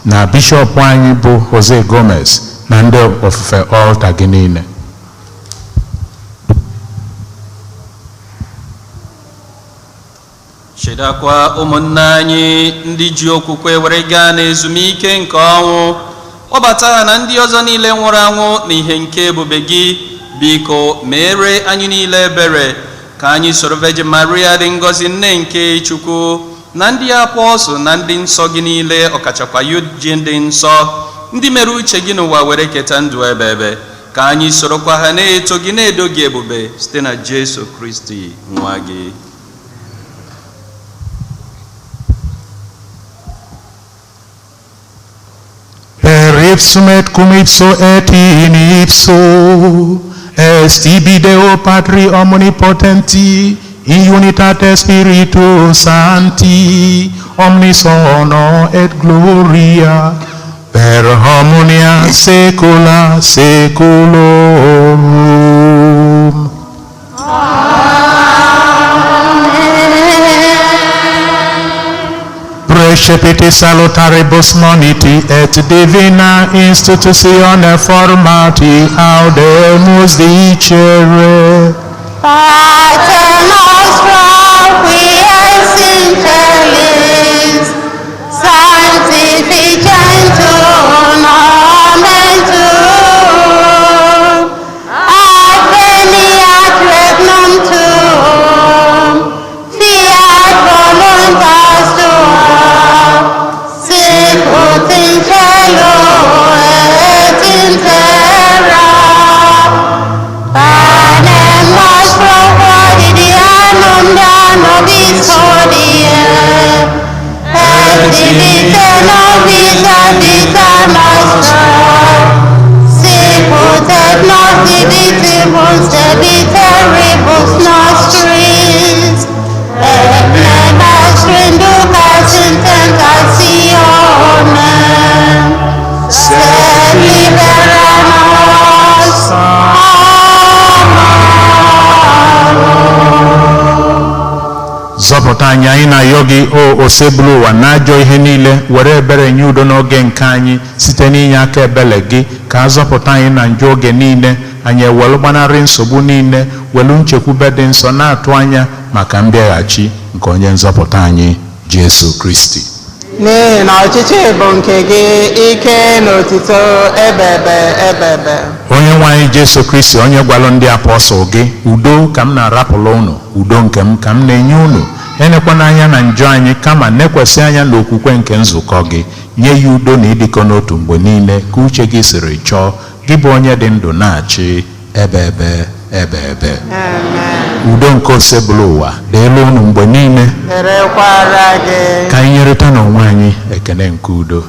na bishọp anyị bụ Jose Gomez na ndị ofufe ọlta gị niile. Chedakwa ụmụnna anyị ndị ji okwukwe were gaa n'ezumike nke ọnwụ kpọbata ha na ndị ọzọ niile nwụrụ anwụ n'ihe nke ebube gị biko mere anyị niile ebere ka anyị soro Virgin Maria dị ngọzi nne nke Chukwu na ndị apọstụl na ndị nsọ gị niile ọkachakwa Eugene dị nsọ ndị mere uche gị n'ụwa were keta ndụ ebe ebe ka anyị sorokwa ha na-eto gị na-edo gị ebube site na Jesu Kristi nwa gị. Per ipsum et cum ipso et in ipso est tibi Deo Patri omnipotenti in unitate Spiritus Sancti omnis honor et gloria per omnia saecula saeculorum. Recepite salutaribus moniti et divina institutione formati audemus dicere. Pater nostrum qui es in celis, sanctificentur nomen tuum, adveniat regnum tuum, fiat voluntas tua, sicut in cielo et in terra. Panem nostrum quotidianum da nobis hodie, et dimitte nobis debita nostra, sicut et nos debitibus debiteribus nostris, et ne nos inducas in tentationem, sed libera nos a Zọpụta anyị anyị na-ayọ gị o osebulu ụwa n'ajọ ihe niile were ebere nye udo n'oge nke anyị site n'inye aka ebele gị ka a zọpụta anyị na njọ oge niile anyị ewelu gbanarị nsogbu niile welu nchekwube dị nsọ na-atụ anya maka mbịaghachi nke onye nzọpụta anyị Jesu Kristi. N'ihi na ọchịchị bụ nke gị, ike na otito ebebe ebebe. Onye nwe anyị Jesu Kristi onye gwalụ ndị apọstụl gị udo ka m na-arapụla unu, udo nke m ka m na-enye unu, enekwana anya na njọ anyị kama nekwesị anya na okwukwe nke nzukọ gị, nye ya udo na ịdịkọ n'otu mgbe niile ka uche gị siri chọọ, gị bụ onye dị ndụ na-achị ebe ebe ebe ebe. Udo nke osebulu ụwa dịrị unu mgbe niile. Dịrịkwara gị. Ka anyị nyerịta n'onwe anyị ekele nke udo.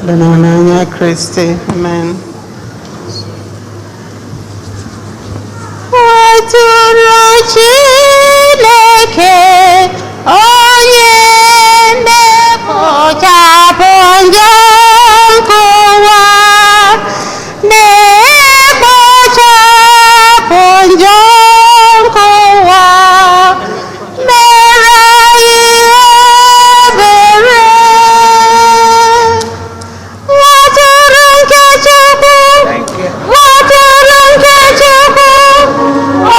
Dị n'anya Kristi. Amen. Atụrụ Chineke onye na-ekpochapụ njọ nke ụwa, na-ekpochapụ njọ nke ụwa, mere anyị ebere. Atụrụ nke Chukwu, atụrụ nke Chukwu,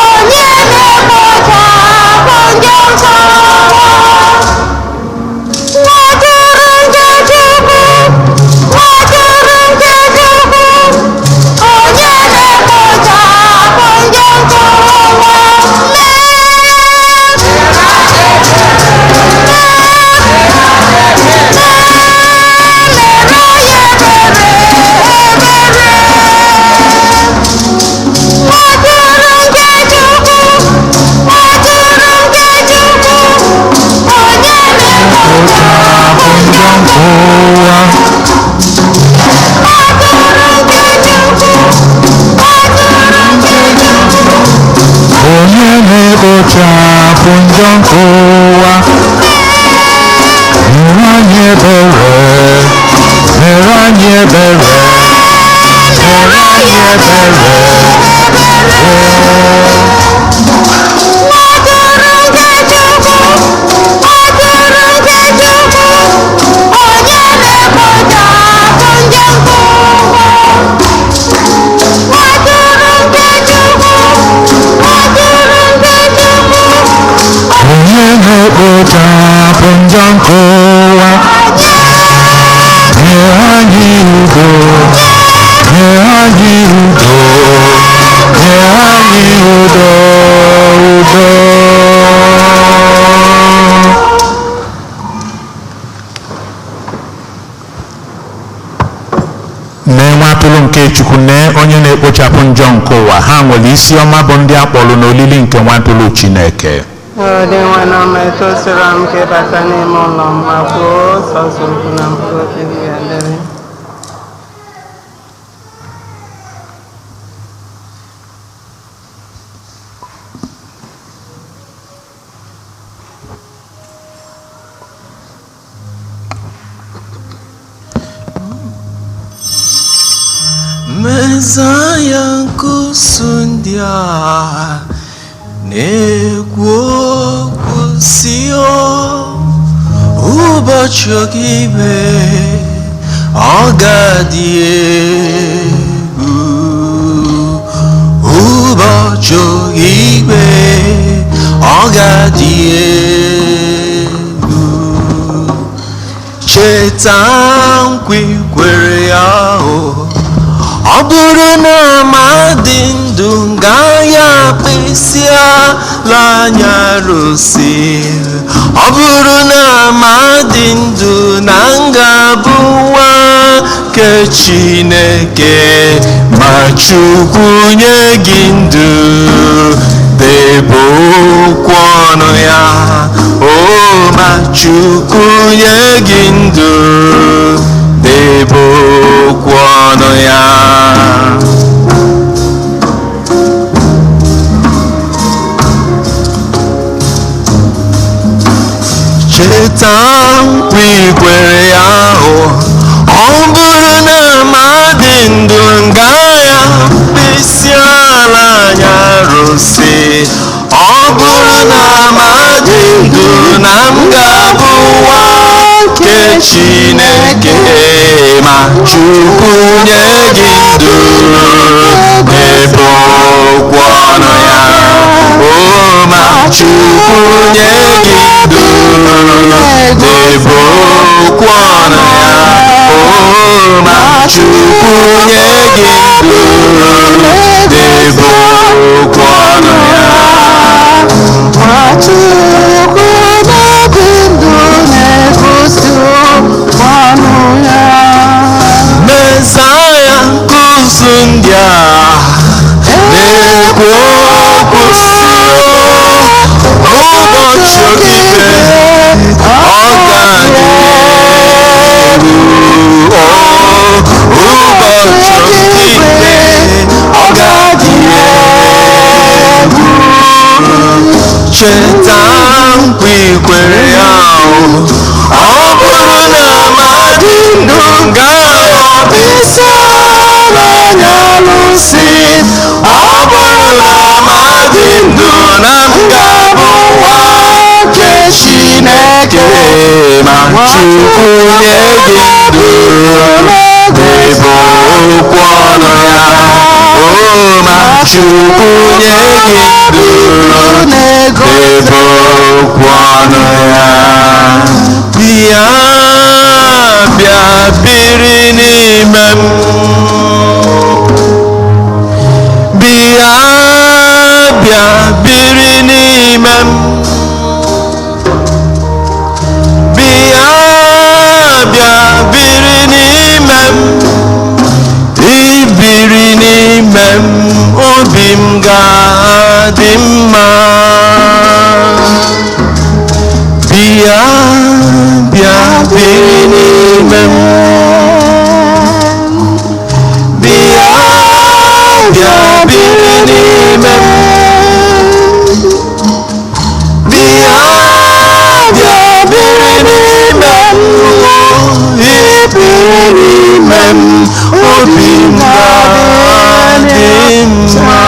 onye na-ekpochapụ njọ nke ụwa. Atụrụ nke Chukwu, atụrụ nke Chukwu, onye na-ekpochapụ njọ nke ụwa. Onye na-ekpochapụ njọ nke ụwa, mere anyị ebere, mere anyị ebere, mere anyị ebere. Onye na-ekpochapụ njọ nke ụwa, nye anyị udo, nye anyị udo, nye anyị udo udo. Nee nwa atụrụ nke Chukwu, nee onye na-ekpochapụ njọ nke ụwa. Ha nwere isi ọma bụ ndị akpọrọ n'olili nke nwa atụrụ Chineke. Ọ dị nwa na ọma etosiri m ka ịbata n'ime ụlọ m ma kwuo sọsọ okwu na mkpụrụ obi gị ga-adịrị. Mezaya nkusu ndị a na-ekwu okwu si ụbọchị ọkaikpe ọ ga-adị egwu. Ụbọchị ọkaikpe ọ ga-adị egwu. Cheta nkwa i kwere ya ọ bụrụ na mmadụ ndụ gaghị akpịsị ala anya arụsị. Ọ bụrụ na mmadụ ndụ na ngabụ nwa nke Chineke, ma Chukwu nye gị ndụ, debe okwu ọnụ ya. O ma Chukwu nye gị ndụ, debe okwu ọnụ ya. Cheta nkwa i kwere ya ọ bụrụ na mmadụ ndụ gaghị akpịsị ala anya arụsị. Ọ bụrụ na mmadụ ndụ na m ga-abụ nwa nke Chineke, ma Chukwu nye gị ndụ, debe okwu ọnụ ya. O ma Chukwu nye gị ndụ, debe okwu ọnụ ya. O ma Chukwu nye gị ndụ, debe okwu ọnụ ya. Chukwu na-ebi ndụ na-egosi ọnụ ya. Mesaya nkusu ndị a na-ekwu okwu si ụbọchị ọkaikpe ọ ga-adị egwu. Ụbọchị ọkaikpe ọ ga-adị egwu. Cheta nkwa i kwere ya ọ bụrụ na mmadụ ndụ gaghị akpịsị ala anya arụsị. Ọ bụrụ na mmadụ ndụ na m ga-abụ nwa nke Chineke, ma Chukwu nye gị ndụ, debe okwu ọnụ ya. O ma Chukwu nye gị ndụ, debe okwu ọnụ ya. Bịa bịa biri n'ime m. Bịa bịa biri n'ime m. Bịa bịa biri n'ime m. Ibiri n'ime m, obi m ga-adị mma. Bịa bịa biri n'ime m. Bịa bịa biri n'ime m. Bịa bịa biri n'ime m. Ibiri n'ime m, obi m ga-adị mma.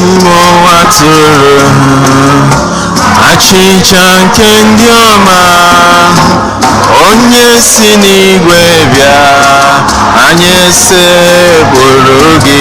ezigbo atụrụ achịcha nke ndị ọma onye si n'igwe bịa anyị esekpụrụ gị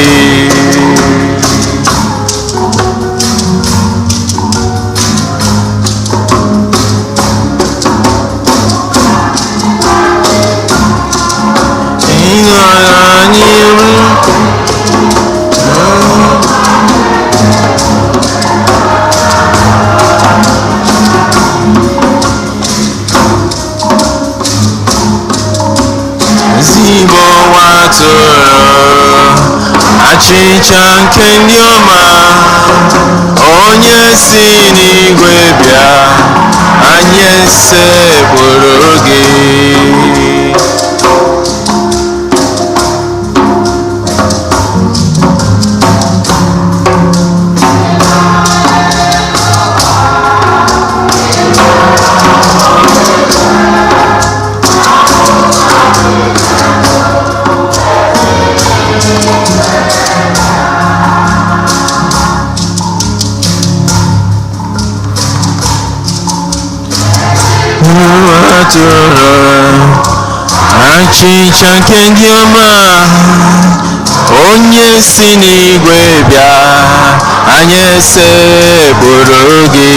ezigbo atụrụ achịcha nke ndị ọma onye si n'igwe bịa anyị esekpụrụ gị atụrụ achịcha nke ndị ọma onye si n'igwe bịa anyị esekpụrụ gị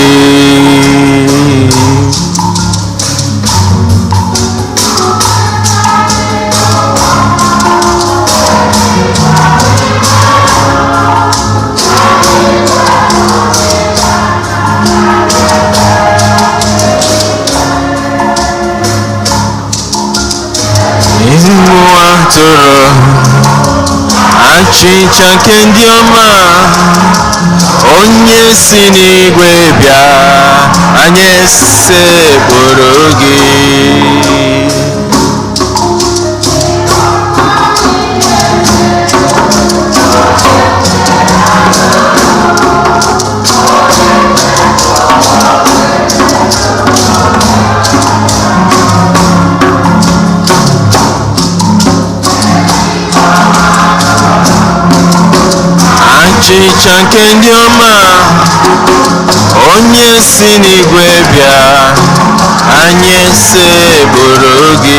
ezigbo atụrụ achịcha nke ndị ọma onye si n'igwe bịa anyị esekpụrụ gị achịcha nke ndị ọma onye si n'igwe bịa anyị esekpụrụ gị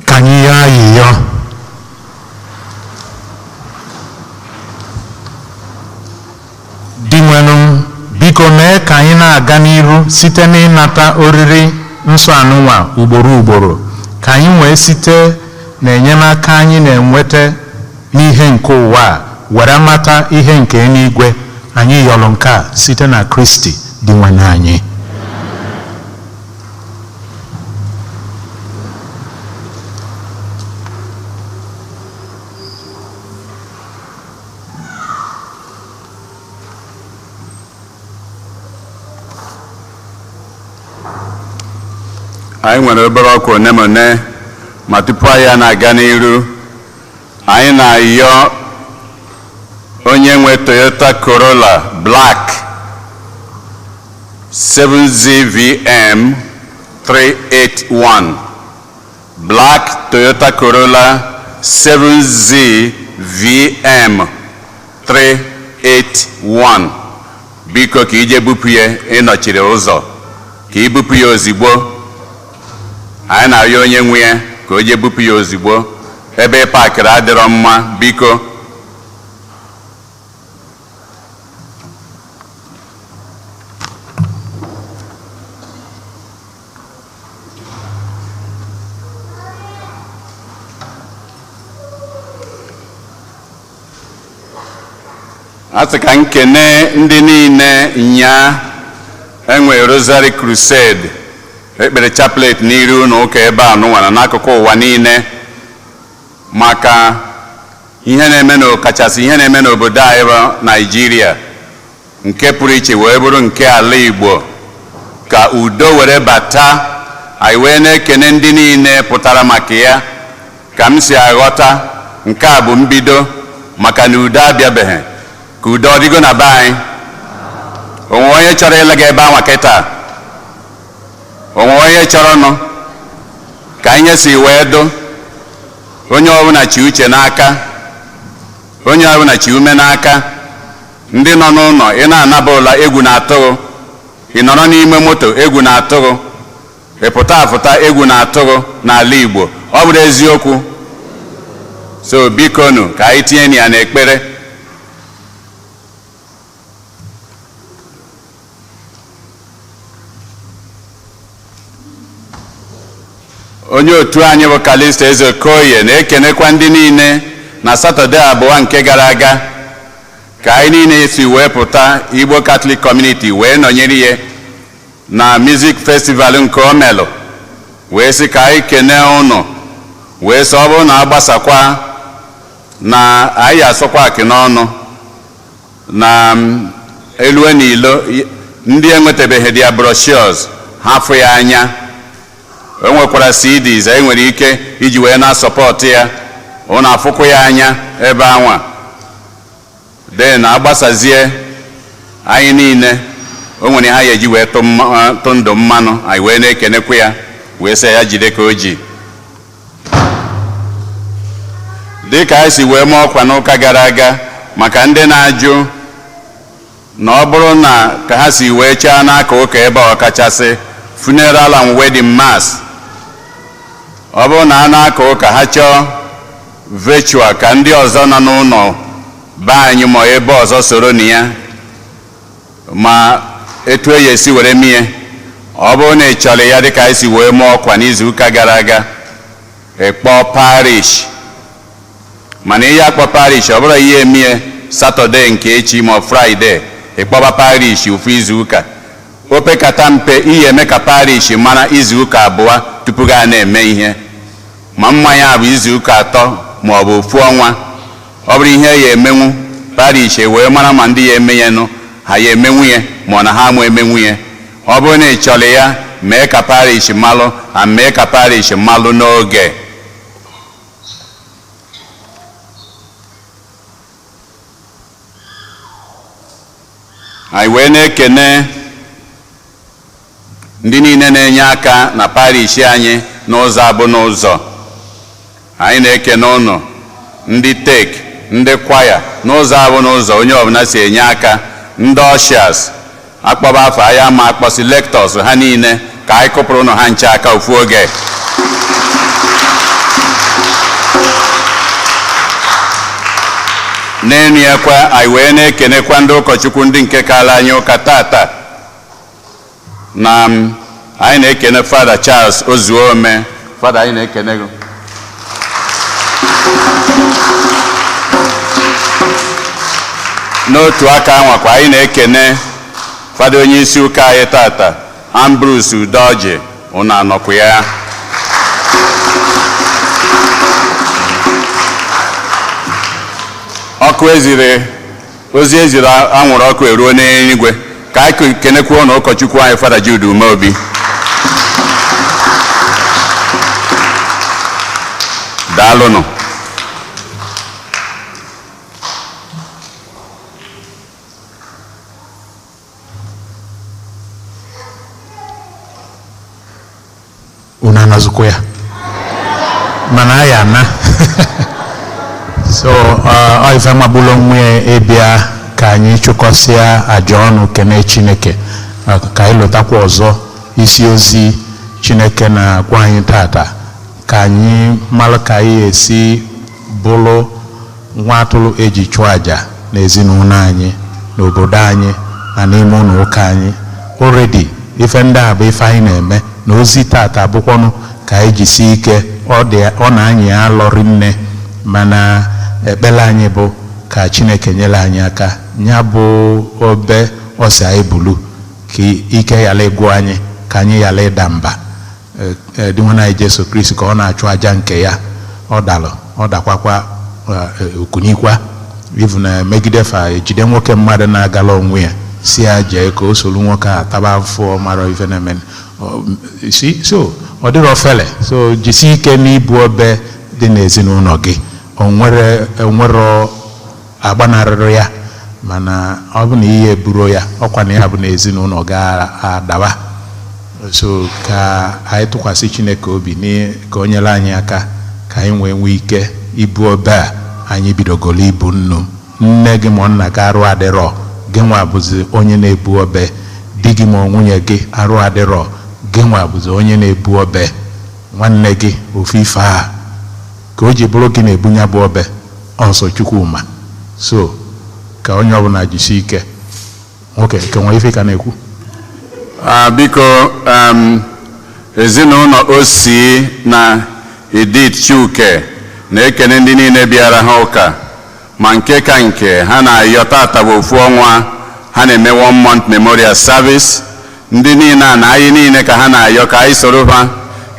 ka anyị yọọ ayịyọ. Di nwenụ biko mee ka anyị na-aga n'iru site n'ịnata oriri nsọ anụnwa ugboro ugboro ka anyị wee site n'enyemaka anyị na-enweta n'ihe nke ụwa a were mata ihe nke eluigwe. Anyị yọrọ nke a site na Kristi dị nwanne anyị. Anyị nwere obere ọkụ one ma one, ma tupu anyị na-aga n'iru, anyị na-ayọ onye nwe Toyota Corolla Black 7ZVM 381, Black Toyota Corolla 7ZVM 381. Biko ka ije bupụ ya, ịnọchiri ụzọ ka ibupụ ya ozigbo. Anyị na-ayọ onye nwe ya ka o je bupụ ya ozigbo. Ebe paakịrị adịrọ mma, biko. Asị ka nkene ndị niile nya enwe Rosary Crusade ekpere chaplet n'iru na ụka ebe a nụnwara n'akụkụ ụwa niile maka ihe na-eme n'ọkachasị ihe na-eme n'obodo anyị bụ Naịjirịa, nke pụrụ iche wee bụrụ nke ala Igbo, ka udo were bata. Anyị wee na-ekene ndị niile pụtara maka ya. Ka m si aghọta, nke a bụ mbido, maka na udo abịabeghị. Ka udo ọ dịgo na be anyị? Onwe onye chọrọ ịlaga ebe anwa kịta? Onwe onye chọrọ nụ ka anyị si wee dụ? Onye ọbụla chi uche n'aka, onye ọbụla chi ume n'aka. Ndị nọ n'ụlọ, ị na-anaba ụla, egwu na-atụghị. Ị nọrọ n'ime moto, egwu na-atụghị. Ị pụta afụta, egwu na-atụghị n'ala Igbo. Ọ bụrụ eziokwu. So biko nụ ka anyị tinye ya n'ekpere. Onye otu anyị bụ Kalisto Ezeokoye na-ekenekwa ndị niile na Satọde abụọ nke gara aga ka anyị niile si wee pụta Igbo Catholic Community wee nọnyere ya na Music Festival nke o melụ, wee sị ka anyị kene ụnụ, wee sị ọ bụrụ na agbasakwa na anyị asọkwa akị n'ọnụ na elue n'ilo ndị enwetabeghị dia brochures hafụ ya anya. O nwekwara CDs anyị nwere ike iji wee na-asọpọtụ ya, ọ na-afụkwa ya anya ebe anwa. Den agbasazie anyị niile, o nwere ha ya eji wee tụ ndụ mmanụ. Anyị wee na-ekenekwa ya, wee sị ya jide ka o ji. Dịka anyị si wee mee ọkwa n'ụka gara aga maka ndị na-ajụ na ọ bụrụ na ka ha si wee chaa n'aka ụka ebe ọkachasị funeral and wedding mass, ọ bụrụ na a na-aka ụka ha chọọ virtual ka ndị ọzọ nọ n'ụlọ be anyị ma ebe ọzọ soro na ya, ma etu e esi were mie. Ọ bụrụ na ị chọrọ ya dịka anyị si wee mee ọkwa n'izu ụka gara aga, ịkpọ parish. Mana ihe akpọ parish ọ bụrụ ihe emie Satọde nke echi ma Fraịde, ịkpọba parish ofu izu ụka. Opekata mpe ihe eme ka parish mara izu ụka abụọ tupu ga na-eme ihe. Ma mmanya bụ izu ụka atọ ma ọ bụ ofu ọnwa. Ọ bụrụ ihe ya emenwu, parish wee mara ma ndị ya eme ya nụ ha ya emenwu ya ma ọ na ha mụ emenwu ya. Ọ bụrụ na ị chọrọ ya, mee ka parish malụ, ha mee ka parish malụ n'oge. Anyị wee na-ekene ndị niile na-enye aka na parish anyị n'ụzọ abụ n'ụzọ. Anyị na-ekene ụnụ, ndị tek, ndị kwaya n'ụzọ abụ n'ụzọ, onye ọbụla si enye aka, ndị ushers, akpọba afọ anya ma akpọsi lectors ha niile, ka anyị kụpụrụ ụnụ ha nche aka ofu oge. n'enu ya kwa anyị wee na-ekenekwa ndị ụkọchukwu ndị nke kala anyị ụka tata na anyị na-ekene Fada Charles Ozuome. Fada, anyị na-ekene gị. N'otu aka nwakwa anyị na-ekene Fada onye isi ụka anyị tata Ambrose Udoji, unu anọkwa ya. Ozi eziri anwụrụ ọkụ eruo n'eluigwe. Ka anyị kenekwa na ụkọchukwu anyị Fada Jude Umeobi. Daalụnụ. Unu anazukwa ya mana ya na so ife magbulu onwe ebia ka anyị chụkọsịa aja ọnụ kene Chineke ka anyị lụtakwa ọzọ isi ozi Chineke na-agwa anyị tata ka anyị mara ka anyị esi bụrụ nwa atụrụ eji chụọ aja n'ezinụlọ anyị n'obodo anyị na n'ime ụlọ ụka anyị. Already ife ndị a bụ ife anyị na-eme na ozi tata bụkwanụ ka anyị jisi ike. Ọ na-anyị alọrị nne mana ekpere anyị bụ ka Chineke nyere anyị aka nya bụ obe ọsị anyị bulu ka ike yala egwu anyị ka anyị yala ịda mba dị nwana anyị Jesu Kristi ka ọ na-achụ aja nke ya ọ dakwakwa okunikwa ivu na megide fa ejide nwoke mmadụ na-agala onwe ya si ya jee ka o soro nwoke a taba afọ mara ife na-eme so ọ dịrị ofele so jisi ike n'ibu obe dị n'ezinụlọ gị. onwere agbanarịrị ya mana ọ bụ na ihe buru ya ọkwa na ya bụ na ezinụlọ ga-adawa. So ka anyị tụkwasị Chineke obi ka o nyere anyị aka ka anyị nwee ike ibu obe a anyị bidogolo ibu nne gị ma nna gị arụ adịrọ gị nwa bụzi onye na-ebu obe, di gị ma nwunye gị arụ adịrọ gị nwa bụzi onye na-ebu obe, nwanne gị ofu ife a ka o ji bụrụ gị na-ebunye bụ obe ọsọ Chukwuma. So ka onye ọbụla jisi ike. Nwoke nke nwa ife ka na-ekwu biko ezinụlọ Osi na Edith Chuke na-ekene ndị niile bịara ha ụka ma nke ka nke ha na-ayọ tata bụ ofu ọnwa ha na-eme 1 month memorial service. Ndị niile na anyị niile ka ha na-ayọ ka anyị soro ha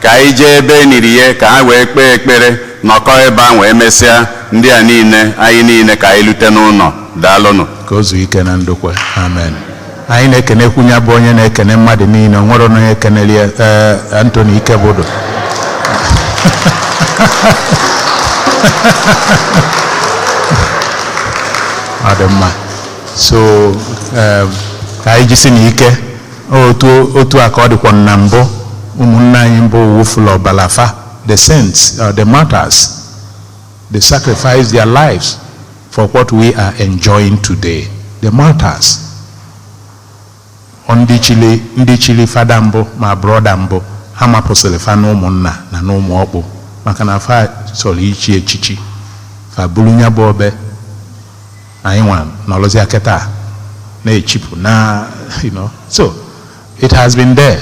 ka anyị jee ebe eniri ya ka ha wee kpee ekpere nọkọ ebe a wee mesịa ndị a niile anyị niile ka anyị lute n'ụlọ. Daalụnụ. Ka o zuo ike na ndokwe. Amen. Anyị na-ekenekwu ya bụ onye na-ekene mmadụ niile. Nwere onye ekeneli Anthony Ikebodo ọ dị mma. So ka anyị jisi n'ike otu aka ọ dịkwa na mbụ ụmụnne anyị mbụ wufula ọbalafa the saints, the martyrs, they sacrificed their lives for what we are enjoying today. The martyrs. Ndị chili fada mbụ ma broda mbụ ha mapụsịrị fa na ụmụnna na n'ụmụ ọkpụ maka na fa sọrọ ichi echichi fa buru nya bụ obe anyị nwa n'ọlụzi akịta na-echipụ na so it has been there.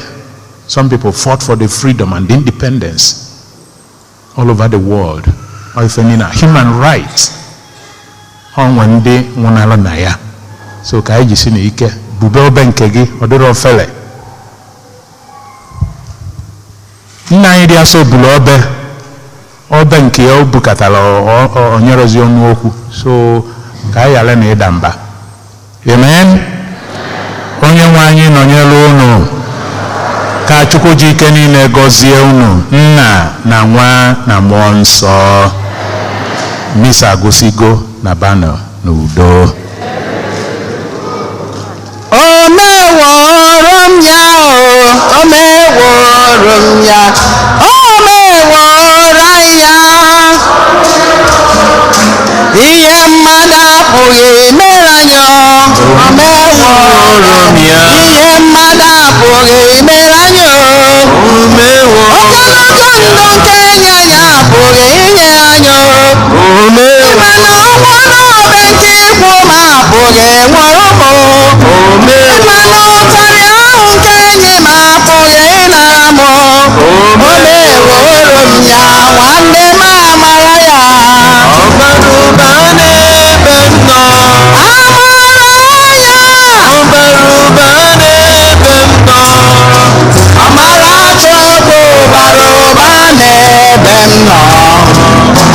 Some people fought for the freedom and independence all over the world. Human rights onwe ndị nwụnalụ na ya. So ka anyị jisi n'ike bube obe nke gị ọ dịrị ofele. Nna anyị dị asọ buru obe nke ya o bukatara onyerozi ọnụ okwu. So ka anyị ghara na ịda mba. Amen. Onye nwe anyị nọnyere unu. Ka Chukwu ji ike niile gọzie unu, Nna na Nwa na Mmụọ Nsọ. Misa agụsigo na Bano n'udo. O meworo m ya, o meworo m ya, o meworo ya. Ihe mmadụ apụghị mere anyị, o meworo m ya. Ihe mmadụ apụghị mere anyị, o meworo m ya. Ogologo ndụ nke enye ya apụghị inye anyị, o meworo m ya. Ịma na ọgbọ n'obe apụghị nwere ụmụ ịmanụ ụtarị ahụ nke enyi m apụghị ịnara m o meworo m ya nwanne m amara ya ọbaruba n'ebe m nọ ọbaruba n'ebe m nọ amara Chukwu bara ụba n'ebe m nọ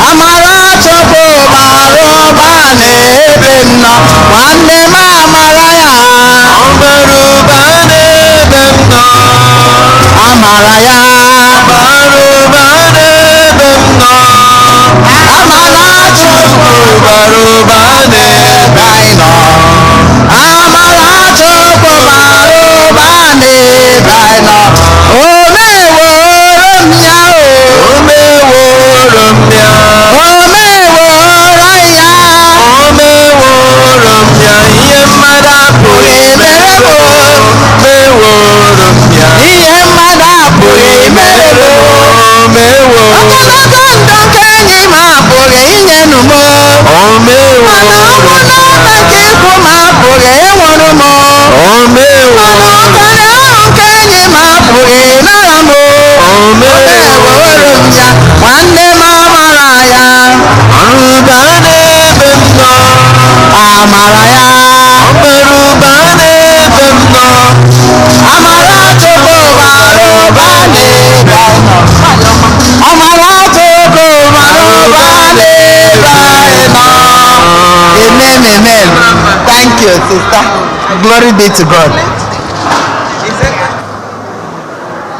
amara Chukwu bara ụba n'ebe m nọ nwanne m amara ya ọbaruba n'ebe m nọ amara ya ọbaruba n'ebe m nọ amara Chukwu ọbaruba n'ebe anyị nọ amara Chukwu bara ụba n'ebe anyị nọ o meworo m ya o meworo m ya o meworo ya o meworo m ya ihe mmadụ apụghị emere m meworo m ya ihe mmadụ apụghị imere m o meworo ogologo ndụ nke enyi m apụghị inyenu m o mana meworo ọnwụ n'ọba nke ikwu m apụghị ịnwụrụ m o mana meworo ụtarị ahụ nke enyi m apụghị ịnara m o o meworo m ya nwanne m amara ya ọbaruba n'ebe m nọ amara ya ọbaruba n'ebe m nọ amara Chukwu bara ụba n'ebe anyị nọ amara Chukwu bara ụba n'ebe anyị nọ amen amen thank you sister glory be to God